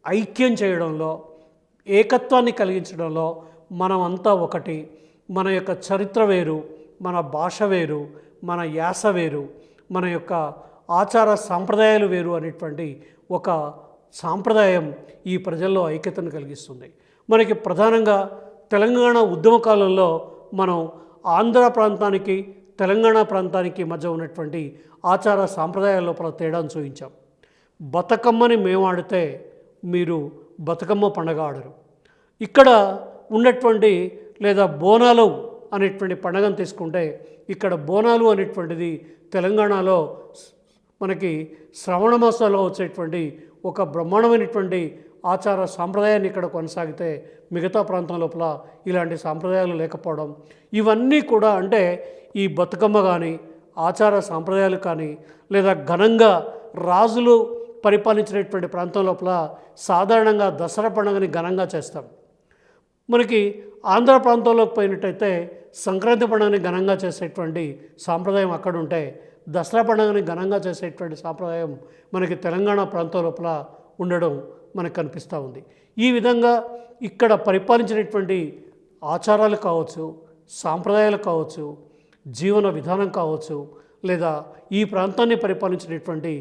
ఐక్యం చేయడంలో, ఏకత్వాన్ని కలిగించడంలో మనమంతా ఒకటి. మన యొక్క చరిత్ర వేరు, మన భాష వేరు, మన యాస వేరు, మన యొక్క ఆచార సాంప్రదాయాలు వేరు అనేటువంటి ఒక సాంప్రదాయం ఈ ప్రజల్లో ఐక్యతను కలిగిస్తుంది. మనకి ప్రధానంగా తెలంగాణ ఉద్యమ కాలంలో మనం ఆంధ్ర ప్రాంతానికి, తెలంగాణ ప్రాంతానికి మధ్య ఉన్నటువంటి ఆచార సాంప్రదాయాల లోపల తేడాను చూపించాం. బతుకమ్మని మేము ఆడితే మీరు బతుకమ్మ పండగ ఆడరు. ఇక్కడ ఉన్నటువంటి లేదా బోనాలు అనేటువంటి పండగను తీసుకుంటే, ఇక్కడ బోనాలు అనేటువంటిది తెలంగాణలో మనకి శ్రవణ మాసంలో వచ్చేటువంటి ఒక బ్రహ్మాండమైనటువంటి ఆచార సాంప్రదాయాన్ని ఇక్కడ కొనసాగితే, మిగతా ప్రాంతం లోపల ఇలాంటి సాంప్రదాయాలు లేకపోవడం, ఇవన్నీ కూడా అంటే ఈ బతుకమ్మ కానీ, ఆచార సాంప్రదాయాలు కానీ, లేదా ఘనంగా రాజులు పరిపాలించినటువంటి ప్రాంతం లోపల సాధారణంగా దసరా పండుగని ఘనంగా చేస్తాం. మనకి ఆంధ్ర ప్రాంతంలోకి పోయినట్టయితే సంక్రాంతి పండుగని ఘనంగా చేసేటువంటి సాంప్రదాయం అక్కడ ఉంటే, దసరా పండుగని ఘనంగా చేసేటువంటి సాంప్రదాయం మనకి తెలంగాణ ప్రాంతం లోపల ఉండడం మనకు కనిపిస్తూ ఉంది. ఈ విధంగా ఇక్కడ పరిపాలించినటువంటి ఆచారాలు కావచ్చు, సాంప్రదాయాలు కావచ్చు, జీవన విధానం కావచ్చు, లేదా ఈ ప్రాంతాన్ని పరిపాలించినటువంటి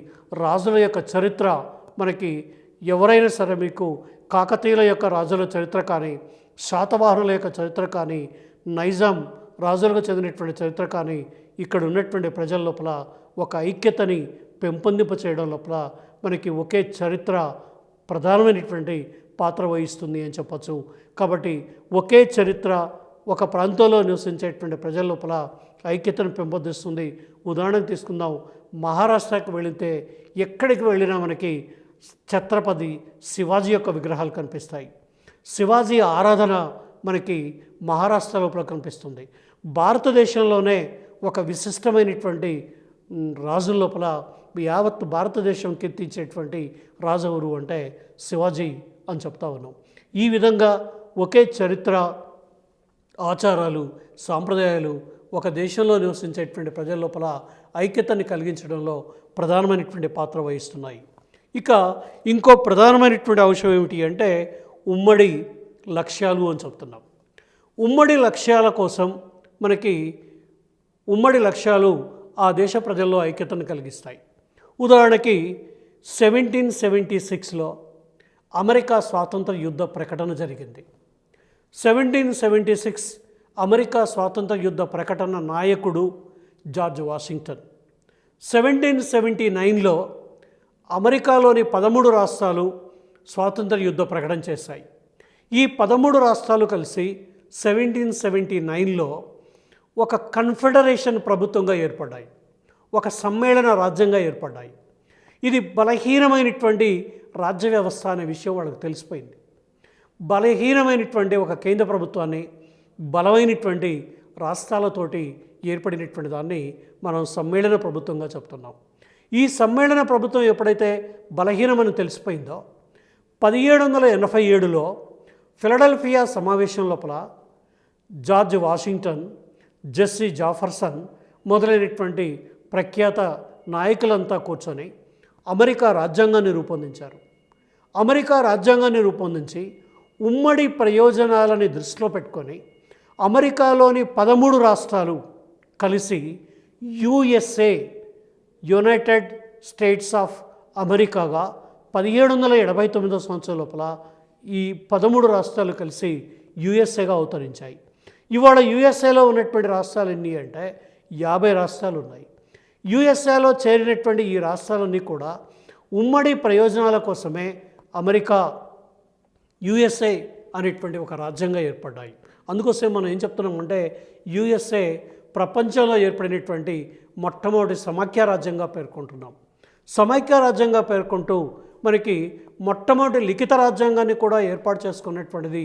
రాజుల యొక్క చరిత్ర మనకి ఎవరైనా సరే మీకు కాకతీయుల యొక్క రాజుల చరిత్ర కానీ, శాతవాహనుల యొక్క చరిత్ర కానీ, నైజాం రాజులకు చెందినటువంటి చరిత్ర కానీ, ఇక్కడ ఉన్నటువంటి ప్రజల లోపల ఒక ఐక్యతని పెంపొందింప చేయడం లోపల మనకి ఒకే చరిత్ర ప్రధానమైనటువంటి పాత్ర వహిస్తుంది అని చెప్పచ్చు. కాబట్టి ఒకే చరిత్ర ఒక ప్రాంతంలో నివసించేటువంటి ప్రజల లోపల ఐక్యతను పెంపొందిస్తుంది. ఉదాహరణకు తీసుకుందాం, మహారాష్ట్రకి వెళితే ఎక్కడికి వెళ్ళినా మనకి ఛత్రపతి శివాజీ యొక్క విగ్రహాలు కనిపిస్తాయి. శివాజీ ఆరాధన మనకి మహారాష్ట్ర లోపల కనిపిస్తుంది. భారతదేశంలోనే ఒక విశిష్టమైనటువంటి రాజుల లోపల యావత్ భారతదేశం కీర్తించేటువంటి రాజు ఎవరు అంటే శివాజీ అని చెప్తా ఉన్నాం. ఈ విధంగా ఒకే చరిత్ర, ఆచారాలు, సాంప్రదాయాలు ఒక దేశంలో నివసించేటువంటి ప్రజల లోపల ఐక్యతని కలిగించడంలో ప్రధానమైనటువంటి పాత్ర వహిస్తున్నాయి. ఇక ఇంకో ప్రధానమైనటువంటి అంశం ఏమిటి అంటే ఉమ్మడి లక్ష్యాలు అని చెప్తున్నాం. ఉమ్మడి లక్ష్యాల కోసం మనకి ఉమ్మడి లక్ష్యాలు ఆ దేశ ప్రజల్లో ఐక్యతను కలిగిస్తాయి. ఉదాహరణకి 1776లో అమెరికా స్వాతంత్ర యుద్ధ ప్రకటన జరిగింది. 1776 అమెరికా స్వాతంత్ర యుద్ధ ప్రకటన నాయకుడు జార్జ్ వాషింగ్టన్. 1779లో అమెరికాలోని 13 రాష్ట్రాలు స్వాతంత్ర యుద్ధ ప్రకటన చేశాయి. ఈ 13 రాష్ట్రాలు కలిసి 1779లో ఒక కన్ఫెడరేషన్ ప్రభుత్వంగా ఏర్పడ్డాయి, ఒక సమ్మేళన రాజ్యంగా ఏర్పడ్డాయి. ఇది బలహీనమైనటువంటి రాజ్య వ్యవస్థ అనే విషయం వాళ్ళకి తెలిసిపోయింది. బలహీనమైనటువంటి ఒక కేంద్ర ప్రభుత్వాన్ని బలమైనటువంటి రాష్ట్రాలతోటి ఏర్పడినటువంటి దాన్ని మనం సమ్మేళన ప్రభుత్వంగా చెప్తున్నాం. ఈ సమ్మేళన ప్రభుత్వం ఎప్పుడైతే బలహీనమని తెలిసిపోయిందో 1787లో ఫిలడెల్ఫియా సమావేశం లోపల జార్జ్ వాషింగ్టన్, జెస్సీ జాఫర్సన్ మొదలైనటువంటి ప్రఖ్యాత నాయకులంతా కూర్చొని అమెరికా రాజ్యాంగాన్ని రూపొందించారు. అమెరికా రాజ్యాంగాన్ని రూపొందించి ఉమ్మడి ప్రయోజనాలని దృష్టిలో పెట్టుకొని అమెరికాలోని 13 రాష్ట్రాలు కలిసి యుఎస్ఏ, యునైటెడ్ స్టేట్స్ ఆఫ్ అమెరికాగా 1779 సంవత్సరం లోపల ఈ 13 రాష్ట్రాలు కలిసి యుఎస్ఏగా అవతరించాయి. ఇవాళ యుఎస్ఏలో ఉన్నటువంటి రాష్ట్రాలు ఎన్ని అంటే 50 రాష్ట్రాలు ఉన్నాయి. యుఎస్ఏలో చేరినటువంటి ఈ రాష్ట్రాలన్నీ కూడా ఉమ్మడి ప్రయోజనాల కోసమే అమెరికా, యుఎస్ఏ అనేటువంటి ఒక రాజ్యంగా ఏర్పడ్డాయి. అందుకోసం మనం ఏం చెప్తున్నామంటే యుఎస్ఏ ప్రపంచంలో ఏర్పడినటువంటి మొట్టమొదటి సమైక్య రాజ్యంగా పేర్కొంటున్నాం. సమైక్య రాజ్యంగా పేర్కొంటూ మనకి మొట్టమొదటి లిఖిత రాజ్యాంగాన్ని కూడా ఏర్పాటు చేసుకున్నటువంటిది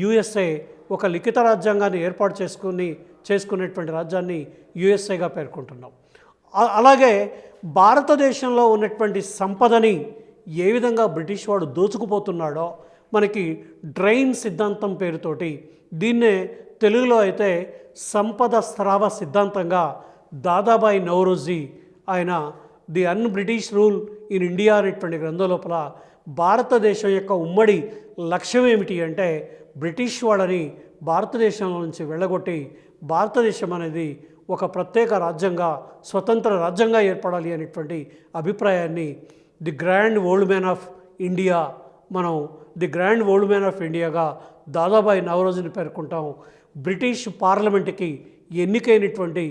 యుఎస్ఏ. ఒక లిఖిత రాజ్యాంగాన్ని ఏర్పాటు చేసుకునేటువంటి రాజ్యాన్ని యుఎస్ఏగా పేర్కొంటున్నాం. అలాగే భారతదేశంలో ఉన్నటువంటి సంపదని ఏ విధంగా బ్రిటిష్ వాడు దోచుకుపోతున్నాడో మనకి డ్రైన్ సిద్ధాంతం పేరుతోటి, దీన్నే తెలుగులో అయితే సంపద స్రావ సిద్ధాంతంగా దాదాబాయి నౌరోజీ ఆయన the an British rule in India అనేటువంటి గ్రంథం లోపల భారతదేశం యొక్క ఉమ్మడి లక్ష్యం ఏమిటి అంటే బ్రిటిష్ వాళ్ళని భారతదేశంలో నుంచి వెళ్ళగొట్టి భారతదేశం అనేది ఒక ప్రత్యేక రాజ్యంగా, స్వతంత్ర రాజ్యంగా ఏర్పడాలి అనేటువంటి అభిప్రాయాన్ని the grand old man of India, మనం the grand old man of ఇండియాగా దాదాబాయి నౌరోజీని పేర్కొంటాం. బ్రిటిష్ పార్లమెంటుకి ఎన్నికైనటువంటి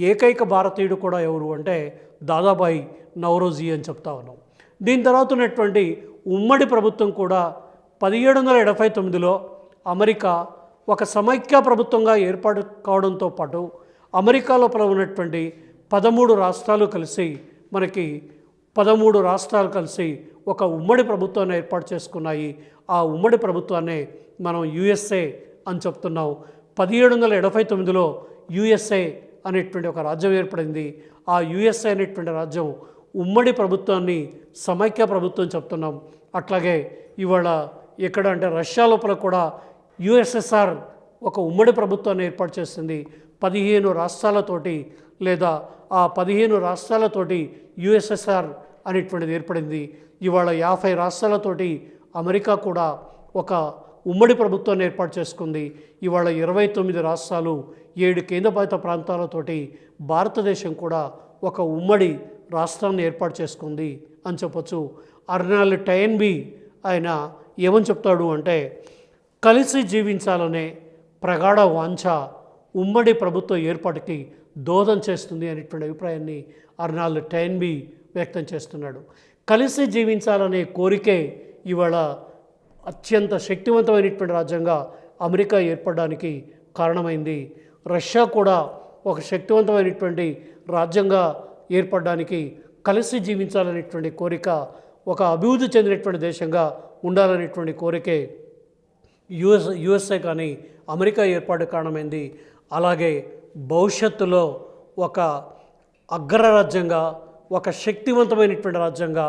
ఏకైక భారతీయుడు కూడా ఎవరు అంటే దాదాబాయి నౌరోజీ అని చెప్తా ఉన్నాం. దీని తర్వాత ఉన్నటువంటి ఉమ్మడి ప్రభుత్వం కూడా 1779లో అమెరికా ఒక సమైక్య ప్రభుత్వంగా ఏర్పాటు కావడంతో పాటు అమెరికా లోపల ఉన్నటువంటి 13 రాష్ట్రాలు కలిసి మనకి 13 రాష్ట్రాలు కలిసి ఒక ఉమ్మడి ప్రభుత్వాన్ని ఏర్పాటు చేసుకున్నాయి. ఆ ఉమ్మడి ప్రభుత్వాన్ని మనం యుఎస్ఏ అని చెప్తున్నాం. 1779లో యుఎస్ఏ అనేటువంటి ఒక రాజ్యం ఏర్పడింది. ఆ యుఎస్ఏ అనేటువంటి రాజ్యం ఉమ్మడి ప్రభుత్వాన్ని సమైక్య ప్రభుత్వం చెప్తున్నాం. అట్లాగే ఇవాళ ఎక్కడ అంటే రష్యా లోపల కూడా యుఎస్ఎస్ఆర్ ఒక ఉమ్మడి ప్రభుత్వాన్ని ఏర్పాటు చేస్తుంది 15 రాష్ట్రాలతోటి, లేదా ఆ 15 రాష్ట్రాలతోటి యుఎస్ఎస్ఆర్ అనేటువంటిది ఏర్పడింది. ఇవాళ 50 రాష్ట్రాలతోటి అమెరికా కూడా ఒక ఉమ్మడి ప్రభుత్వాన్ని ఏర్పాటు చేసుకుంది. ఇవాళ 29 రాష్ట్రాలు 7 కేంద్రపాలిత ప్రాంతాలతోటి భారతదేశం కూడా ఒక ఉమ్మడి రాష్ట్రాన్ని ఏర్పాటు చేసుకుంది అని చెప్పొచ్చు. అర్నాల్డ్ టైన్బీ ఆయన ఏమని చెప్తాడు అంటే కలిసి జీవించాలనే ప్రగాఢ వాంఛ ఉమ్మడి ప్రభుత్వ ఏర్పాటుకి దోహదం చేస్తుంది అనేటువంటి అభిప్రాయాన్ని అర్నాల్డ్ టైన్బీ వ్యక్తం చేస్తున్నాడు. కలిసి జీవించాలనే కోరికే ఇవాళ అత్యంత శక్తివంతమైనటువంటి రాజ్యంగా అమెరికా ఏర్పడడానికి కారణమైంది. రష్యా కూడా ఒక శక్తివంతమైనటువంటి రాజ్యంగా ఏర్పడడానికి కలిసి జీవించాలనేటువంటి కోరిక, ఒక అభివృద్ధి చెందినటువంటి దేశంగా ఉండాలనేటువంటి కోరికే యుఎస్ఏ కానీ అమెరికా ఏర్పాటు కారణమైంది. అలాగే భవిష్యత్తులో ఒక అగ్రరాజ్యంగా, ఒక శక్తివంతమైనటువంటి రాజ్యంగా,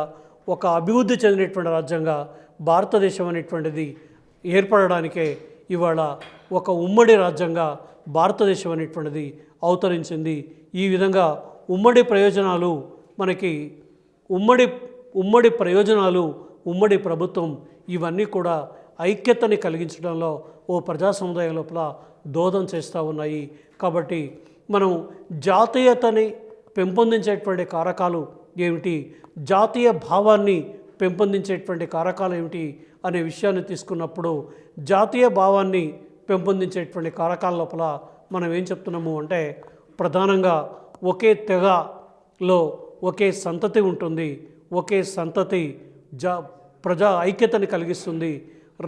ఒక అభివృద్ధి చెందినటువంటి రాజ్యంగా భారతదేశం అనేటువంటిది ఏర్పడడానికే ఇవాళ ఒక ఉమ్మడి రాజ్యంగా భారతదేశం అనేటువంటిది అవతరించింది. ఈ విధంగా ఉమ్మడి ప్రయోజనాలు మనకి ఉమ్మడి ప్రయోజనాలు, ఉమ్మడి ప్రభుత్వం ఇవన్నీ కూడా ఐక్యతని కలిగించడంలో ఓ ప్రజా సముదాయం లోపల దోహదం చేస్తూ ఉన్నాయి. కాబట్టి మనం జాతీయతని పెంపొందించేటువంటి కారకాలు ఏమిటి, జాతీయ భావాన్ని పెంపొందించేటువంటి కారకాలు ఏమిటి అనే విషయాన్ని తీసుకున్నప్పుడు జాతీయ భావాన్ని పెంపొందించేటువంటి కారకాల లోపల మనం ఏం చెప్తున్నాము అంటే ప్రధానంగా ఒకే తెగలో ఒకే సంతతి ఉంటుంది, ఒకే సంతతి ప్రజా ఐక్యతని కలిగిస్తుంది.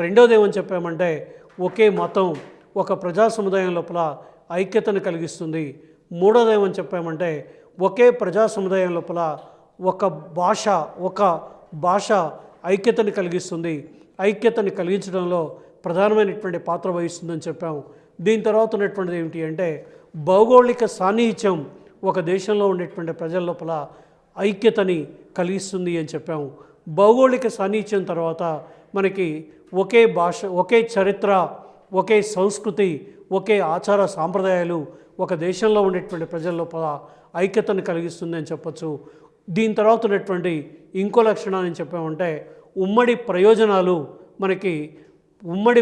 రెండోది ఏమని చెప్పామంటే ఒకే మతం ఒక ప్రజా సముదాయం లోపల ఐక్యతను కలిగిస్తుంది. మూడోది ఏమని చెప్పామంటే ఒకే ప్రజా సముదాయం లోపల ఒక భాష ఐక్యతని కలిగిస్తుంది. ఐక్యతని కలిగించడంలో ప్రధానమైనటువంటి పాత్ర వహిస్తుందని చెప్పాము. దీని తర్వాత ఉన్నటువంటిది ఏమిటి అంటే భౌగోళిక సాన్నిహిత్యం ఒక దేశంలో ఉండేటువంటి ప్రజల లోపల ఐక్యతని కలిగిస్తుంది అని చెప్పాము. భౌగోళిక సాన్నిహిత్యం తర్వాత మనకి ఒకే భాష, ఒకే చరిత్ర, ఒకే సంస్కృతి, ఒకే ఆచార సాంప్రదాయాలు ఒక దేశంలో ఉండేటువంటి ప్రజల లోపల ఐక్యతను కలిగిస్తుంది అని చెప్పచ్చు. దీని తర్వాత ఉన్నటువంటి ఇంకో లక్షణాలు ఏం చెప్పామంటే ఉమ్మడి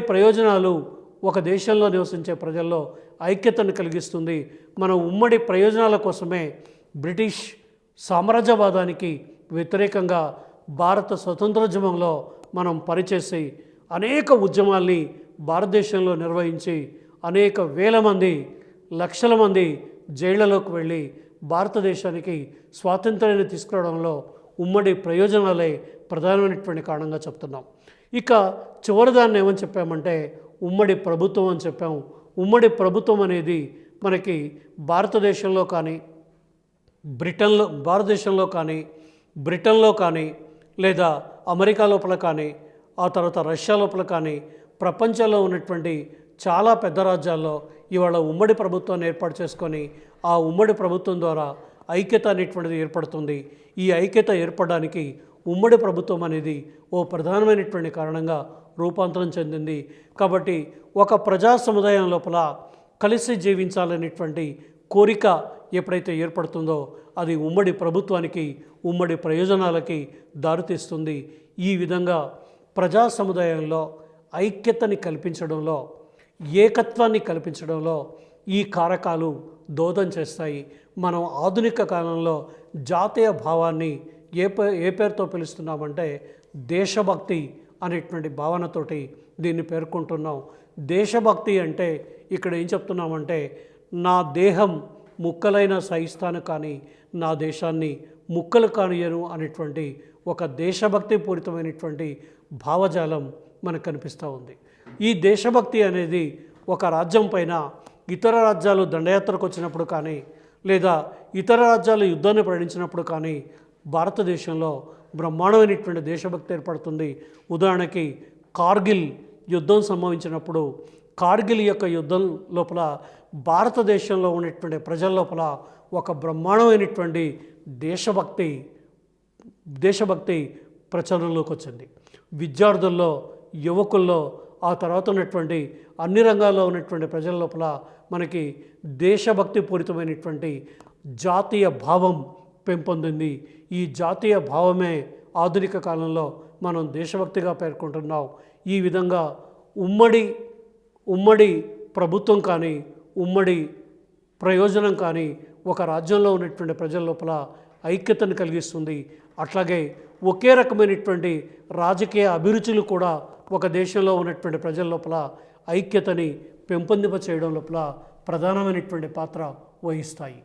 ప్రయోజనాలు ఒక దేశంలో నివసించే ప్రజల్లో ఐక్యతను కలిగిస్తుంది. మనం ఉమ్మడి ప్రయోజనాల కోసమే బ్రిటిష్ సామ్రాజ్యవాదానికి వ్యతిరేకంగా భారత స్వతంత్రోద్యమంలో మనం పనిచేసి అనేక ఉద్యమాల్ని భారతదేశంలో నిర్వహించి అనేక వేల మంది, లక్షల మంది జైళ్లలోకి వెళ్ళి భారతదేశానికి స్వాతంత్ర్యాన్ని తీసుకురావడంలో ఉమ్మడి ప్రయోజనాలే ప్రధానమైనటువంటి కారణంగా చెప్తున్నాం. ఇక చివరిదాన్ని ఏమని చెప్పామంటే ఉమ్మడి ప్రభుత్వం అని చెప్పాము. ఉమ్మడి ప్రభుత్వం అనేది మనకి భారతదేశంలో కానీ బ్రిటన్లో కానీ లేదా అమెరికా లోపల కానీ, ఆ తర్వాత రష్యా లోపల కానీ, ప్రపంచంలో ఉన్నటువంటి చాలా పెద్ద రాజ్యాల్లో ఇవాళ ఉమ్మడి ప్రభుత్వాన్ని ఏర్పాటు చేసుకొని ఆ ఉమ్మడి ప్రభుత్వం ద్వారా ఐక్యత అనేటువంటిది ఏర్పడుతుంది. ఈ ఐక్యత ఏర్పడడానికి ఉమ్మడి ప్రభుత్వం అనేది ఓ ప్రధానమైనటువంటి కారణంగా రూపాంతరం చెందింది. కాబట్టి ఒక ప్రజా సముదాయం లోపల కలిసి జీవించాలనేటువంటి కోరిక ఎప్పుడైతే ఏర్పడుతుందో అది ఉమ్మడి ప్రభుత్వానికి, ఉమ్మడి ప్రయోజనాలకి దారితీస్తుంది. ఈ విధంగా ప్రజా సముదాయంలో ఐక్యతని కల్పించడంలో, ఏకత్వాన్ని కల్పించడంలో ఈ కారకాలు దోహదం చేస్తాయి. మనం ఆధునిక కాలంలో జాతీయ భావాన్ని ఏ పేరుతో పిలుస్తున్నామంటే దేశభక్తి అనేటువంటి భావనతోటి దీన్ని పేర్కొంటున్నాం. దేశభక్తి అంటే ఇక్కడ ఏం చెప్తున్నామంటే నా దేహం ముక్కలైన సహిస్తాను కానీ నా దేశాన్ని ముక్కలు కానియను అనేటువంటి ఒక దేశభక్తి పూరితమైనటువంటి భావజాలం మనకు కనిపిస్తూ ఉంది. ఈ దేశభక్తి అనేది ఒక రాజ్యం పైన ఇతర రాజ్యాలు దండయాత్రకు వచ్చినప్పుడు కానీ లేదా ఇతర రాజ్యాలు యుద్ధాన్ని ప్రకటించినప్పుడు కానీ భారతదేశంలో బ్రహ్మాండమైనటువంటి దేశభక్తి ఏర్పడుతుంది. ఉదాహరణకి కార్గిల్ యుద్ధం సంభవించినప్పుడు కార్గిల్ యొక్క యుద్ధం లోపల భారతదేశంలో ఉన్నటువంటి ప్రజల లోపల ఒక బ్రహ్మాండమైనటువంటి దేశభక్తి ప్రచారంలోకి వచ్చింది. విద్యార్థుల్లో, యువకుల్లో, ఆ తర్వాత ఉన్నటువంటి అన్ని రంగాల్లో ఉన్నటువంటి ప్రజల లోపల మనకి దేశభక్తి పూరితమైనటువంటి జాతీయ భావం పెంపొందింది. ఈ జాతీయ భావమే ఆధునిక కాలంలో మనం దేశభక్తిగా పేర్కొంటున్నాం. ఈ విధంగా ఉమ్మడి ప్రభుత్వం కానీ, ఉమ్మడి ప్రయోజనం కానీ ఒక రాజ్యంలో ఉన్నటువంటి ప్రజల లోపల ఐక్యతను కలిగిస్తుంది. అట్లాగే ఒకే రకమైనటువంటి రాజకీయ అభిరుచులు కూడా ఒక దేశంలో ఉన్నటువంటి ప్రజల లోపల ఐక్యతని పెంపొందింప చేయడం లోపల ప్రధానమైనటువంటి పాత్ర వహిస్తాయి.